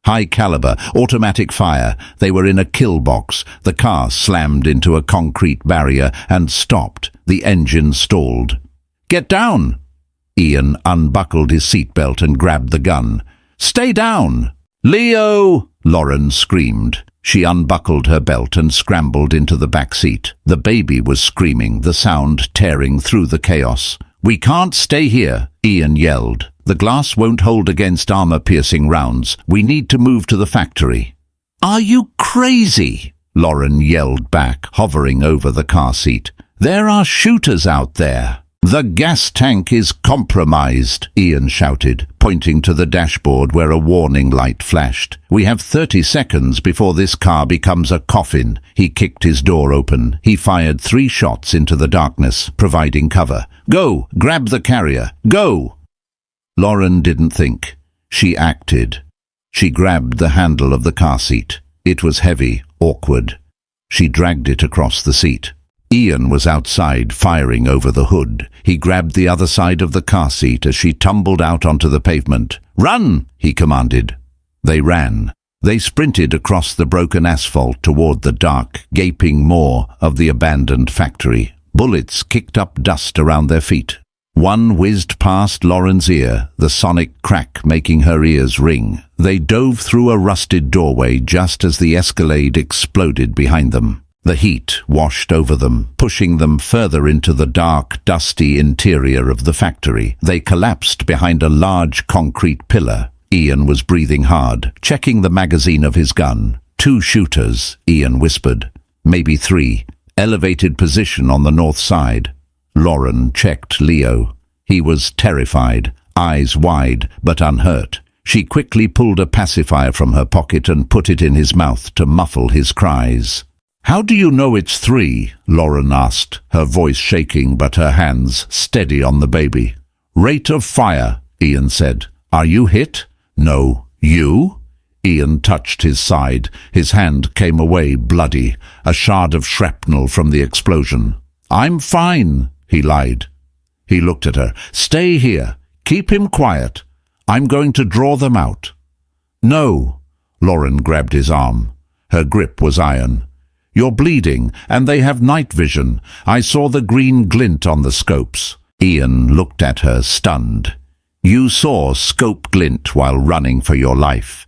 High caliber, automatic fire. They were in a kill box. The car slammed into a concrete barrier and stopped. The engine stalled. "Get down!" Ian unbuckled his seatbelt and grabbed the gun. "Stay down!" "Leo!" Lauren screamed. She unbuckled her belt and scrambled into the back seat. The baby was screaming, the sound tearing through the chaos. "We can't stay here," Ian yelled. "The glass won't hold against armor-piercing rounds. We need to move to the factory." "Are you crazy?" Lauren yelled back, hovering over the car seat. "There are shooters out there." "The gas tank is compromised," Ian shouted, pointing to the dashboard where a warning light flashed. "We have 30 seconds before this car becomes a coffin." He kicked his door open. He fired 3 shots into the darkness, providing cover. "Go! Grab the carrier! Go!" Lauren didn't think. She acted. She grabbed the handle of the car seat. It was heavy, awkward. She dragged it across the seat. Ian was outside, firing over the hood. He grabbed the other side of the car seat as she tumbled out onto the pavement. "Run!" he commanded. They ran. They sprinted across the broken asphalt toward the dark, gaping maw of the abandoned factory. Bullets kicked up dust around their feet. One whizzed past Lauren's ear, the sonic crack making her ears ring. They dove through a rusted doorway just as the Escalade exploded behind them. The heat washed over them, pushing them further into the dark, dusty interior of the factory. They collapsed behind a large concrete pillar. Ian was breathing hard, checking the magazine of his gun. 2 shooters, Ian whispered. Maybe 3. Elevated position on the north side. Lauren checked Leo. He was terrified, eyes wide but unhurt. She quickly pulled a pacifier from her pocket and put it in his mouth to muffle his cries. "How do you know it's 3? Lauren asked, her voice shaking but her hands steady on the baby. "Rate of fire," Ian said. "Are you hit?" "No. You?" Ian touched his side. His hand came away bloody, a shard of shrapnel from the explosion. "I'm fine," he lied. He looked at her. "Stay here. Keep him quiet. I'm going to draw them out." "No." Lauren grabbed his arm. Her grip was iron. "You're bleeding, and they have night vision. I saw the green glint on the scopes." Ian looked at her, stunned. "You saw scope glint while running for your life."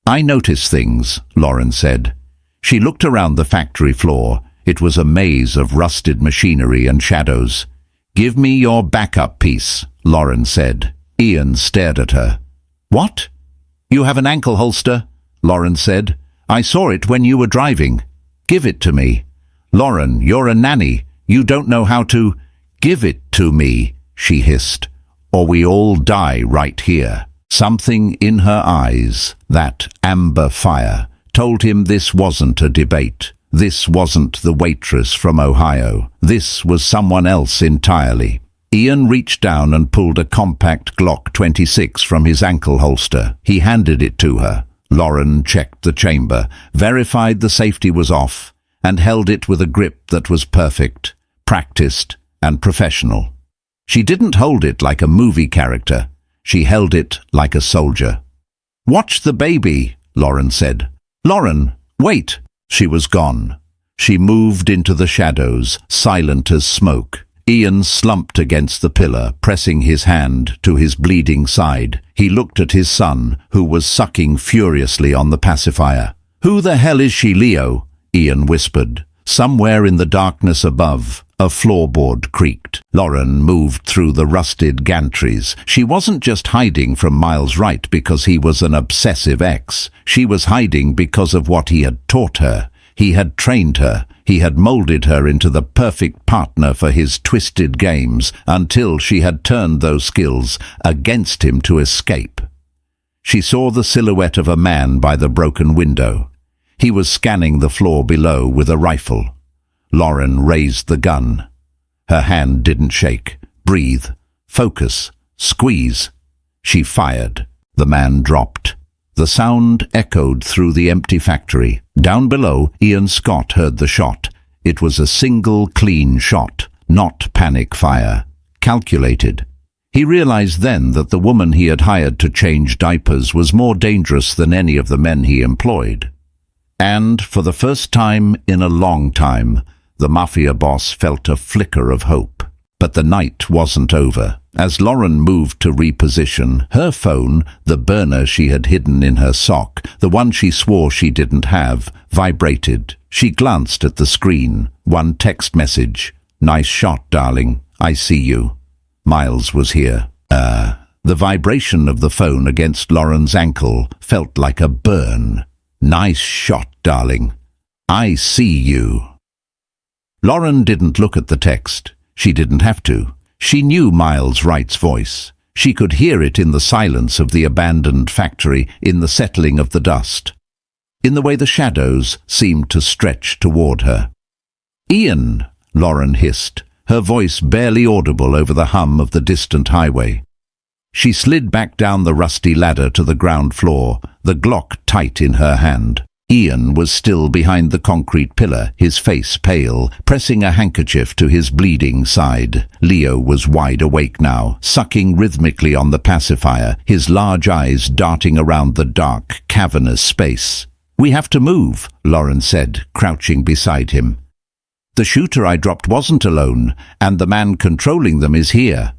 "I notice things," Lauren said. She looked around the factory floor. It was a maze of rusted machinery and shadows. "Give me your backup piece," Lauren said. Ian stared at her. "What?" "You have an ankle holster," Lauren said. "I saw it when you were driving. Give it to me." "Lauren, you're a nanny. You don't know how to—" "Give it to me," she hissed, "or we all die right here." Something in her eyes, that amber fire, told him this wasn't a debate. This wasn't the waitress from Ohio. This was someone else entirely. Ian reached down and pulled a compact Glock 26 from his ankle holster. He handed it to her. Lauren checked the chamber, verified the safety was off, and held it with a grip that was perfect, practiced, and professional. She didn't hold it like a movie character. She held it like a soldier. "Watch the baby," Lauren said. "Lauren, Wait! She was gone. She moved into the shadows, silent as smoke. Ian slumped against the pillar, pressing his hand to his bleeding side. He looked at his son, who was sucking furiously on the pacifier. "Who the hell is she, Leo?" Ian whispered. Somewhere in the darkness above, a floorboard creaked. Lauren moved through the rusted gantries. She wasn't just hiding from Miles Wright because he was an obsessive ex. She was hiding because of what he had taught her. He had trained her. He had molded her into the perfect partner for his twisted games until she had turned those skills against him to escape. She saw the silhouette of a man by the broken window. He was scanning the floor below with a rifle. Lauren raised the gun. Her hand didn't shake. Breathe. Focus. Squeeze. She fired. The man dropped. The sound echoed through the empty factory. Down below, Ian Scott heard the shot. It was a single, clean shot, not panic fire. Calculated. He realized then that the woman he had hired to change diapers was more dangerous than any of the men he employed. And, for the first time in a long time, the Mafia boss felt a flicker of hope. But the night wasn't over. As Lauren moved to reposition, her phone, the burner she had hidden in her sock, the one she swore she didn't have, vibrated. She glanced at the screen. One text message. "Nice shot, darling. I see you." Miles was here. The vibration of the phone against Lauren's ankle felt like a burn. "Nice shot, darling. I see you." Lauren didn't look at the text. She didn't have to. She knew Miles Wright's voice. She could hear it in the silence of the abandoned factory, in the settling of the dust, in the way the shadows seemed to stretch toward her. "Ian," Lauren hissed, her voice barely audible over the hum of the distant highway. She slid back down the rusty ladder to the ground floor, the Glock tight in her hand. Ian was still behind the concrete pillar, his face pale, pressing a handkerchief to his bleeding side. Leo was wide awake now, sucking rhythmically on the pacifier, his large eyes darting around the dark, cavernous space. "We have to move," Lauren said, crouching beside him. "The shooter I dropped wasn't alone, and the man controlling them is here."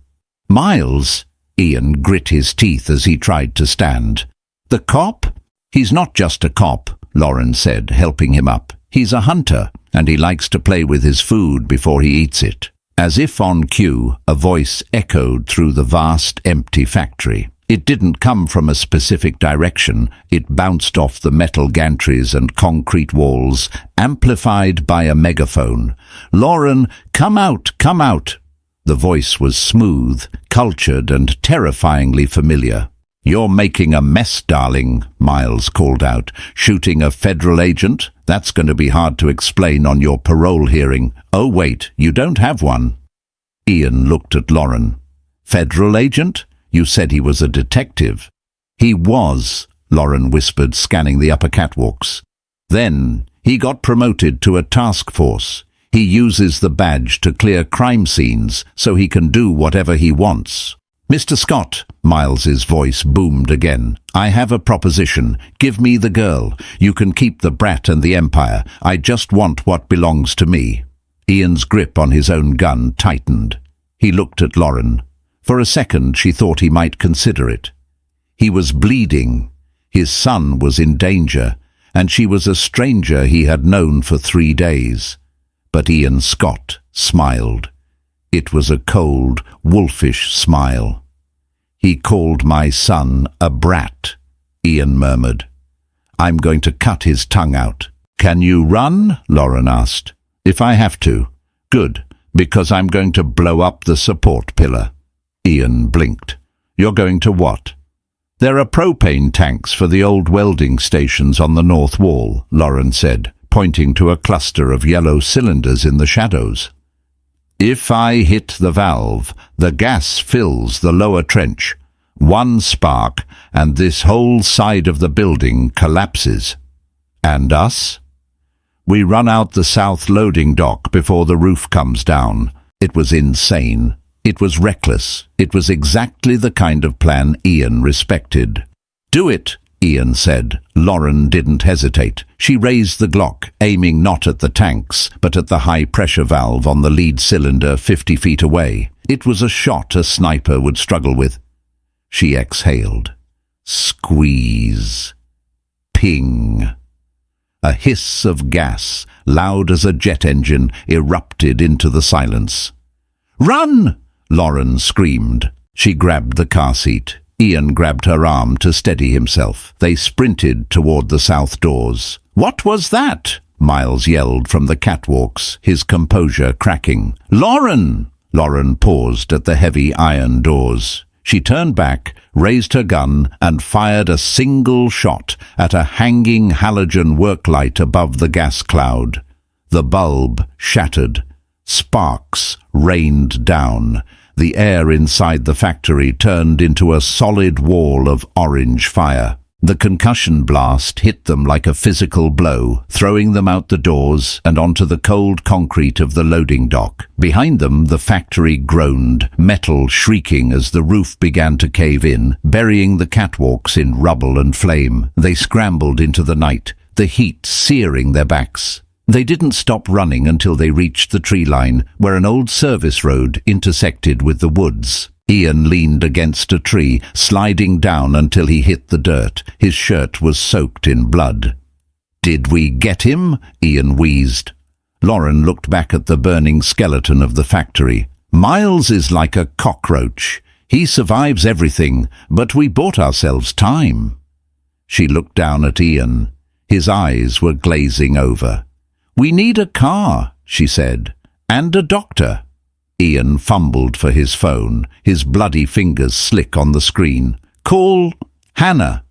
"Miles?" Ian grit his teeth as he tried to stand. "The cop?" "He's not just a cop," Lauren said, helping him up. "He's a hunter, and he likes to play with his food before he eats it." As if on cue, a voice echoed through the vast, empty factory. It didn't come from a specific direction. It bounced off the metal gantries and concrete walls, amplified by a megaphone. "Lauren, come out, come out!" The voice was smooth, cultured, and terrifyingly familiar. "You're making a mess, darling," Miles called out. "Shooting a federal agent? That's going to be hard to explain on your parole hearing. Oh, wait, you don't have one." Ian looked at Lauren. "Federal agent? You said he was a detective." "He was," Lauren whispered, scanning the upper catwalks. "Then he got promoted to a task force. He uses the badge to clear crime scenes so he can do whatever he wants." "Mr. Scott," Miles's voice boomed again, "I have a proposition. Give me the girl. You can keep the brat and the empire. I just want what belongs to me." Ian's grip on his own gun tightened. He looked at Lauren. For a second she thought he might consider it. He was bleeding. His son was in danger, and she was a stranger he had known for 3 days. But Ian Scott smiled. It was a cold, wolfish smile. "He called my son a brat," Ian murmured. "I'm going to cut his tongue out." "Can you run?" Lauren asked. "If I have to." "Good, because I'm going to blow up the support pillar." Ian blinked. "You're going to what?" "There are propane tanks for the old welding stations on the north wall," Lauren said, pointing to a cluster of yellow cylinders in the shadows. "If I hit the valve, the gas fills the lower trench. One spark, and this whole side of the building collapses." "And us?" "We run out the south loading dock before the roof comes down." It was insane. It was reckless. It was exactly the kind of plan Ian respected. "Do it," Ian said. Lauren didn't hesitate. She raised the Glock, aiming not at the tanks, but at the high-pressure valve on the lead cylinder 50 feet away. It was a shot a sniper would struggle with. She exhaled. Squeeze. Ping. A hiss of gas, loud as a jet engine, erupted into the silence. "Run!" Lauren screamed. She grabbed the car seat. Ian grabbed her arm to steady himself. They sprinted toward the south doors. "What was that?" Miles yelled from the catwalks, his composure cracking. "Lauren!" Lauren paused at the heavy iron doors. She turned back, raised her gun, and fired a single shot at a hanging halogen worklight above the gas cloud. The bulb shattered. Sparks rained down. The air inside the factory turned into a solid wall of orange fire. The concussion blast hit them like a physical blow, throwing them out the doors and onto the cold concrete of the loading dock. Behind them, the factory groaned, metal shrieking as the roof began to cave in, burying the catwalks in rubble and flame. They scrambled into the night, the heat searing their backs. They didn't stop running until they reached the tree line, where an old service road intersected with the woods. Ian leaned against a tree, sliding down until he hit the dirt. His shirt was soaked in blood. "Did we get him?" Ian wheezed. Lauren looked back at the burning skeleton of the factory. "Miles is like a cockroach. He survives everything, but we bought ourselves time." She looked down at Ian. His eyes were glazing over. "We need a car," she said, "and a doctor." Ian fumbled for his phone, his bloody fingers slick on the screen. "Call Hannah."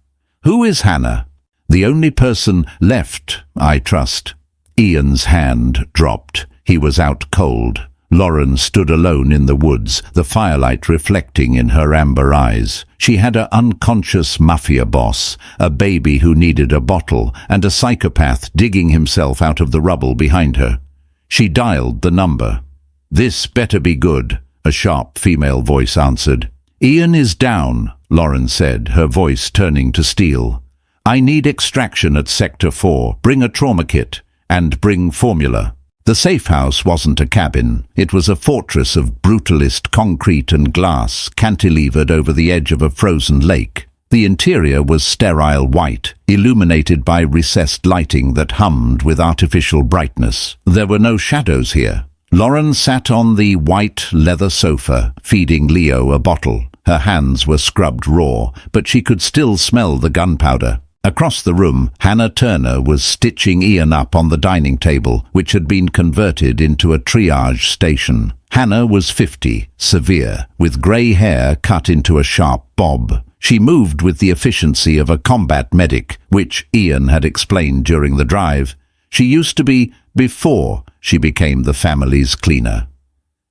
"Who is Hannah?" "The only person left, I trust." Ian's hand dropped. He was out cold. Lauren stood alone in the woods, the firelight reflecting in her amber eyes. She had an unconscious mafia boss, a baby who needed a bottle, and a psychopath digging himself out of the rubble behind her. She dialed the number. "This better be good," a sharp female voice answered. "Ian is down," Lauren said, her voice turning to steel. "I need extraction at Sector 4. Bring a trauma kit. And bring formula." The safe house wasn't a cabin. It was a fortress of brutalist concrete and glass, cantilevered over the edge of a frozen lake. The interior was sterile white, illuminated by recessed lighting that hummed with artificial brightness. There were no shadows here. Lauren sat on the white leather sofa, feeding Leo a bottle. Her hands were scrubbed raw, but she could still smell the gunpowder. Across the room, Hannah Turner was stitching Ian up on the dining table, which had been converted into a triage station. Hannah was 50, severe, with grey hair cut into a sharp bob. She moved with the efficiency of a combat medic, which Ian had explained during the drive. She used to be before she became the family's cleaner.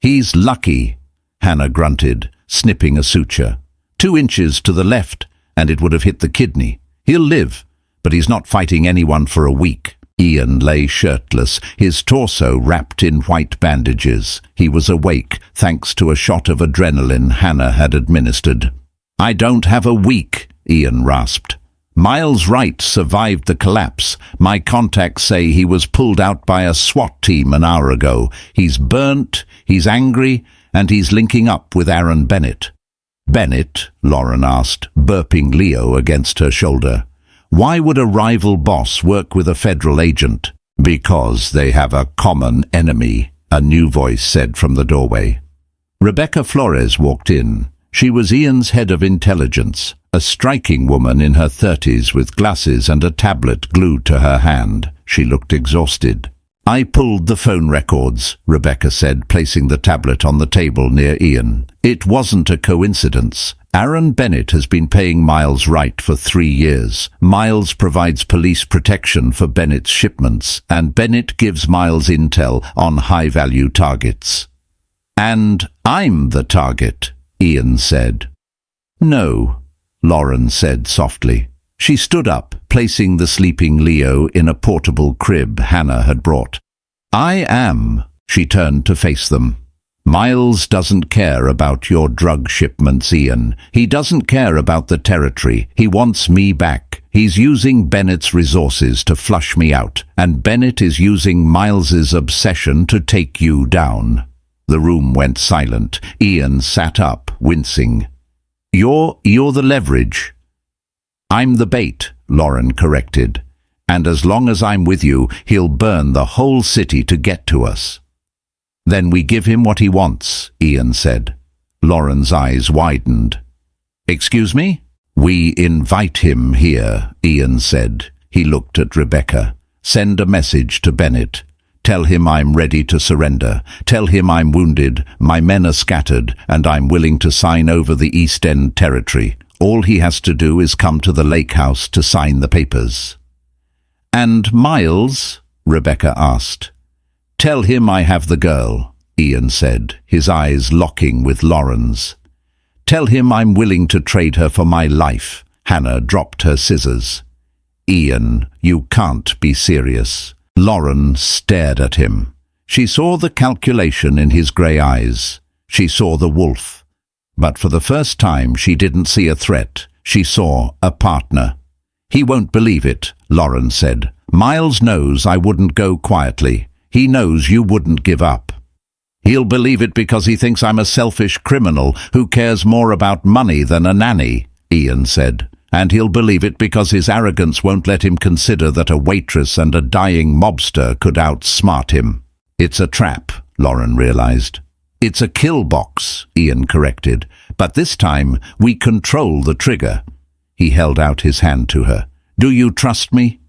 "He's lucky," Hannah grunted, snipping a suture. 2 inches to the left, and it would have hit the kidney. "He'll live, but he's not fighting anyone for a week." Ian lay shirtless, his torso wrapped in white bandages. He was awake, thanks to a shot of adrenaline Hannah had administered. "I don't have a week," Ian rasped. "Miles Wright survived the collapse. My contacts say he was pulled out by a SWAT team an hour ago. He's burnt, he's angry, and he's linking up with Aaron Bennett." "Bennett?" Lauren asked, burping Leo against her shoulder. "Why would a rival boss work with a federal agent?" "Because they have a common enemy," a new voice said from the doorway. Rebecca Flores walked in. She was Ian's head of intelligence, a striking woman in her 30s with glasses and a tablet glued to her hand. She looked exhausted. "I pulled the phone records," Rebecca said, placing the tablet on the table near Ian. "It wasn't a coincidence. Aaron Bennett has been paying Miles Wright for 3 years. Miles provides police protection for Bennett's shipments, and Bennett gives Miles intel on high-value targets." "And I'm the target," Ian said. "No," Lauren said softly. She stood up, placing the sleeping Leo in a portable crib Hannah had brought. "I am." She turned to face them. "Miles doesn't care about your drug shipments, Ian. He doesn't care about the territory. He wants me back. He's using Bennett's resources to flush me out, and Bennett is using Miles's obsession to take you down." The room went silent. Ian sat up, wincing. You're the leverage." "I'm the bait," Lauren corrected. "And as long as I'm with you, he'll burn the whole city to get to us." "Then we give him what he wants," Ian said. Lauren's eyes widened. "Excuse me?" "We invite him here," Ian said. He looked at Rebecca. "Send a message to Bennett. Tell him I'm ready to surrender. Tell him I'm wounded, my men are scattered, and I'm willing to sign over the East End territory. All he has to do is come to the lake house to sign the papers." "And Miles?" Rebecca asked. "Tell him I have the girl," Ian said, his eyes locking with Lauren's. "Tell him I'm willing to trade her for my life." Hannah dropped her scissors. "Ian, you can't be serious." Lauren stared at him. She saw the calculation in his grey eyes. She saw the wolf. But for the first time she didn't see a threat. She saw a partner. "He won't believe it," Lauren said. "Miles knows I wouldn't go quietly. He knows you wouldn't give up. He'll believe it because he thinks I'm a selfish criminal who cares more about money than a nanny," Ian said. "And he'll believe it because his arrogance won't let him consider that a waitress and a dying mobster could outsmart him." "It's a trap," Lauren realized. "It's a kill box," Ian corrected. "But this time we control the trigger." He held out his hand to her. "Do you trust me?"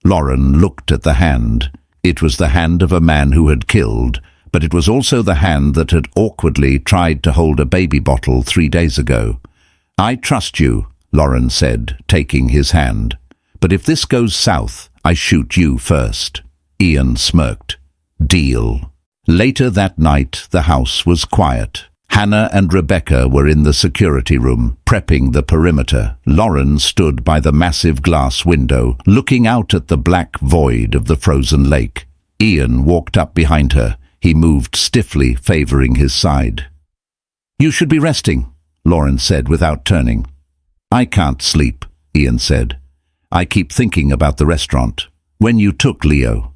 Lauren looked at the hand. It was the hand of a man who had killed, but it was also the hand that had awkwardly tried to hold a baby bottle 3 days ago. "I trust you," Lauren said, taking his hand. "But if this goes south, I shoot you first." Ian smirked. "Deal." Later that night, the house was quiet. Hannah and Rebecca were in the security room, prepping the perimeter. Lauren stood by the massive glass window, looking out at the black void of the frozen lake. Ian walked up behind her. He moved stiffly, favoring his side. "You should be resting," Lauren said without turning. "I can't sleep," Ian said. "I keep thinking about the restaurant. When you took Leo."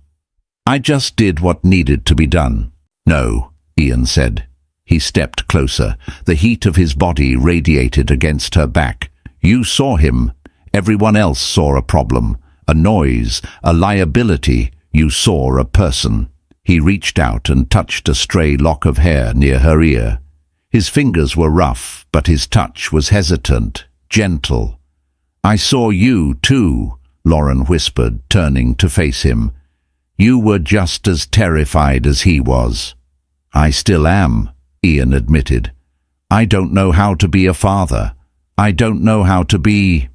"I just did what needed to be done." "No," Ian said. He stepped closer. The heat of his body radiated against her back. "You saw him. Everyone else saw a problem, a noise, a liability. You saw a person." He reached out and touched a stray lock of hair near her ear. His fingers were rough, but his touch was hesitant, gentle. "I saw you too," Lauren whispered, turning to face him. "You were just as terrified as he was." "I still am," Ian admitted. "I don't know how to be a father. I don't know how to be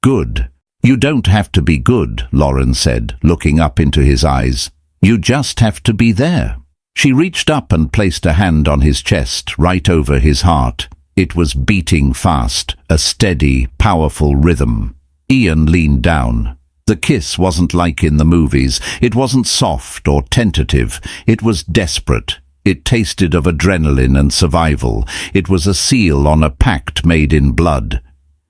good." "You don't have to be good," Lauren said, looking up into his eyes. "You just have to be there." She reached up and placed a hand on his chest, right over his heart. It was beating fast, a steady, powerful rhythm. Ian leaned down. The kiss wasn't like in the movies. It wasn't soft or tentative. It was desperate. It tasted of adrenaline and survival. It was a seal on a pact made in blood.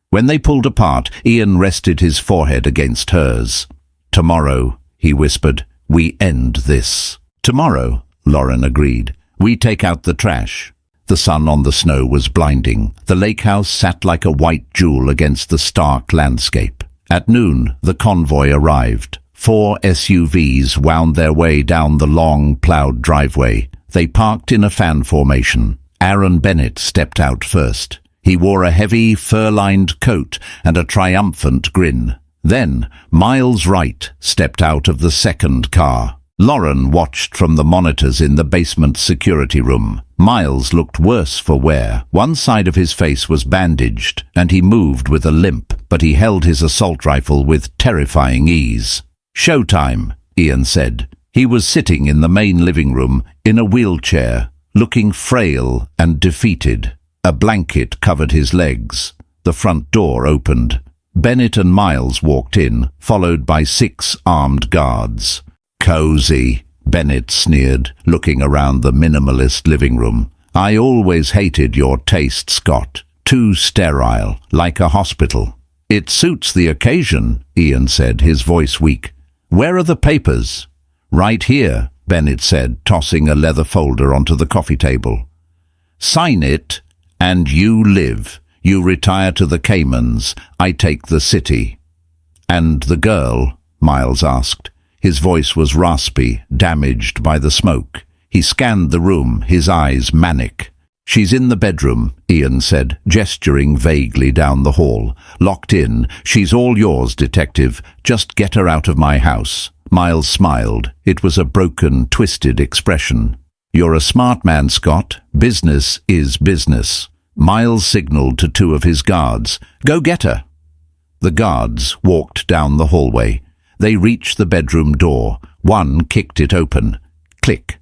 When they pulled apart, Ian rested his forehead against hers. "Tomorrow," he whispered, "we end this." "Tomorrow," Lauren agreed. "We take out the trash." The sun on the snow was blinding. The lake house sat like a white jewel against the stark landscape. At noon, the convoy arrived. 4 SUVs wound their way down the long, ploughed driveway. They parked in a fan formation. Aaron Bennett stepped out first. He wore a heavy, fur-lined coat and a triumphant grin. Then, Miles Wright stepped out of the second car. Lauren watched from the monitors in the basement security room. Miles looked worse for wear. One side of his face was bandaged, and he moved with a limp, but he held his assault rifle with terrifying ease. "Showtime," Ian said. He was sitting in the main living room, in a wheelchair, looking frail and defeated. A blanket covered his legs. The front door opened. Bennett and Miles walked in, followed by 6 armed guards. "Cozy," Bennett sneered, looking around the minimalist living room. "I always hated your taste, Scott. Too sterile, like a hospital." It suits the occasion, Ian said, his voice weak. Where are the papers? Right here, Bennett said, tossing a leather folder onto the coffee table. Sign it, and you live. You retire to the Caymans. I take the city. And the girl? Miles asked. His voice was raspy, damaged by the smoke. He scanned the room, his eyes manic. She's in the bedroom, Ian said, gesturing vaguely down the hall. Locked in. She's all yours, detective. Just get her out of my house. Miles smiled. It was a broken, twisted expression. You're a smart man, Scott. Business is business. Miles signaled to two of his guards. Go get her. The guards walked down the hallway. They reached the bedroom door. One kicked it open. Click.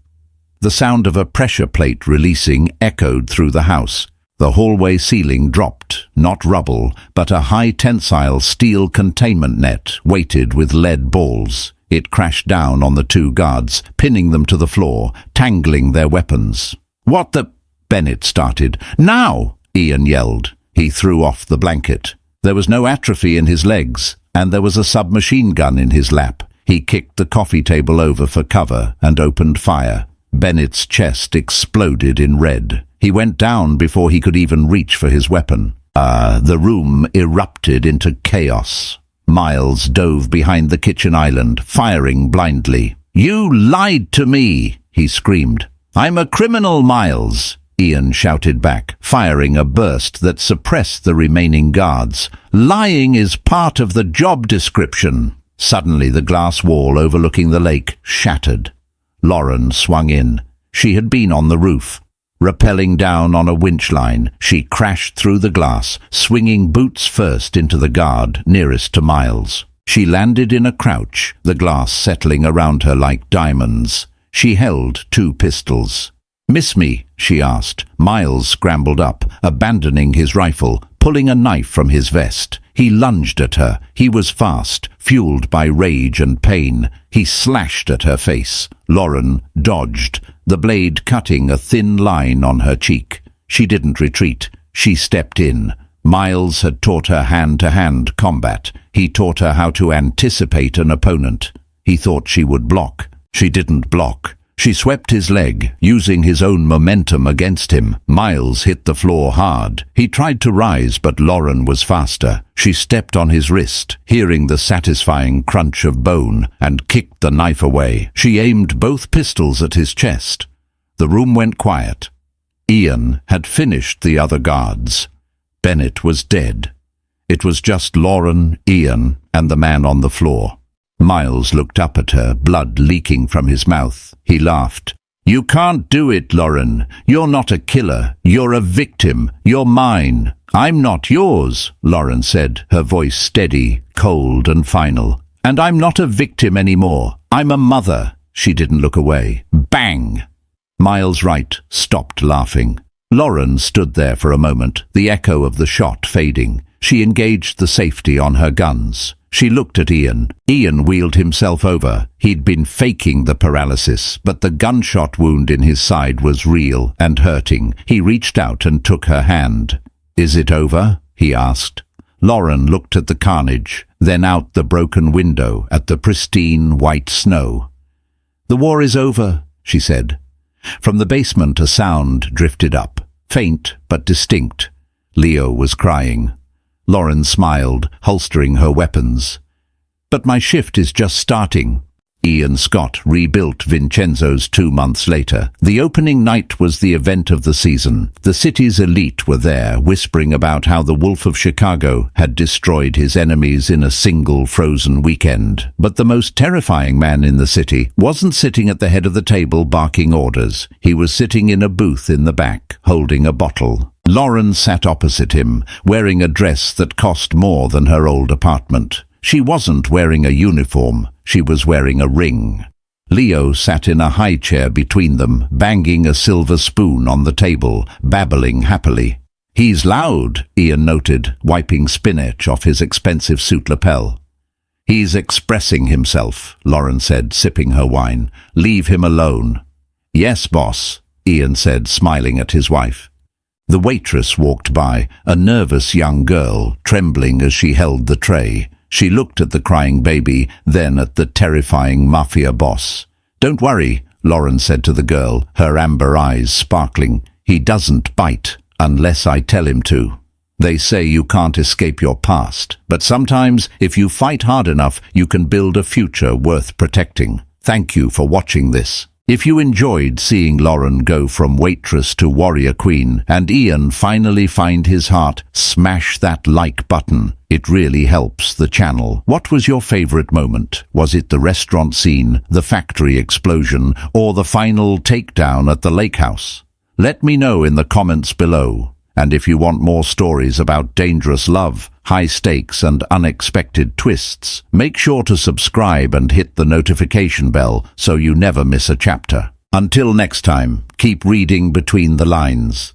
The sound of a pressure plate releasing echoed through the house. The hallway ceiling dropped, not rubble, but a high tensile steel containment net weighted with lead balls. It crashed down on the two guards, pinning them to the floor, tangling their weapons. What the... Bennett started. Now! Ian yelled. He threw off the blanket. There was no atrophy in his legs, and there was a submachine gun in his lap. He kicked the coffee table over for cover and opened fire. Bennett's chest exploded in red. He went down before he could even reach for his weapon. The room erupted into chaos. Miles dove behind the kitchen island, firing blindly. You lied to me, he screamed. I'm a criminal, Miles, Ian shouted back, firing a burst that suppressed the remaining guards. Lying is part of the job description. Suddenly the glass wall overlooking the lake shattered. Lauren swung in. She had been on the roof. Rappelling down on a winch line, she crashed through the glass, swinging boots first into the guard nearest to Miles. She landed in a crouch, the glass settling around her like diamonds. She held two pistols. Miss me? She asked. Miles scrambled up, abandoning his rifle, pulling a knife from his vest. He lunged at her. He was fast, fueled by rage and pain. He slashed at her face. Lauren dodged, the blade cutting a thin line on her cheek. She didn't retreat. She stepped in. Miles had taught her hand-to-hand combat. He taught her how to anticipate an opponent. He thought she would block. She didn't block. She swept his leg, using his own momentum against him. Miles hit the floor hard. He tried to rise, but Lauren was faster. She stepped on his wrist, hearing the satisfying crunch of bone, and kicked the knife away. She aimed both pistols at his chest. The room went quiet. Ian had finished the other guards. Bennett was dead. It was just Lauren, Ian, and the man on the floor. Miles looked up at her, blood leaking from his mouth. He laughed. You can't do it, Lauren. You're not a killer. You're a victim. You're mine. I'm not yours, Lauren said, her voice steady, cold and final. And I'm not a victim anymore. I'm a mother. She didn't look away. Bang! Miles Wright stopped laughing. Lauren stood there for a moment, the echo of the shot fading. She engaged the safety on her guns. She looked at Ian. Ian wheeled himself over. He'd been faking the paralysis, but the gunshot wound in his side was real and hurting. He reached out and took her hand. Is it over? He asked. Lauren looked at the carnage, then out the broken window at the pristine white snow. The war is over, she said. From the basement a sound drifted up, faint but distinct. Leo was crying. Lauren smiled, holstering her weapons. But my shift is just starting. Ian Scott rebuilt Vincenzo's 2 months later. The opening night was the event of the season. The city's elite were there, whispering about how the Wolf of Chicago had destroyed his enemies in a single frozen weekend. But the most terrifying man in the city wasn't sitting at the head of the table barking orders. He was sitting in a booth in the back, holding a bottle. Lauren sat opposite him, wearing a dress that cost more than her old apartment. She wasn't wearing a uniform. She was wearing a ring. Leo sat in a high chair between them, banging a silver spoon on the table, babbling happily. He's loud, Ian noted, wiping spinach off his expensive suit lapel. He's expressing himself, Lauren said, sipping her wine. Leave him alone. Yes, boss, Ian said, smiling at his wife. The waitress walked by, a nervous young girl, trembling as she held the tray. She looked at the crying baby, then at the terrifying mafia boss. "Don't worry," Lauren said to the girl, her amber eyes sparkling. "He doesn't bite unless I tell him to." They say you can't escape your past, but sometimes, if you fight hard enough, you can build a future worth protecting. Thank you for watching this. If you enjoyed seeing Lauren go from waitress to warrior queen and Ian finally find his heart, smash that like button. It really helps the channel. What was your favorite moment? Was it the restaurant scene, the factory explosion, or the final takedown at the lake house? Let me know in the comments below. And if you want more stories about dangerous love, high stakes and unexpected twists, make sure to subscribe and hit the notification bell so you never miss a chapter. Until next time, keep reading between the lines.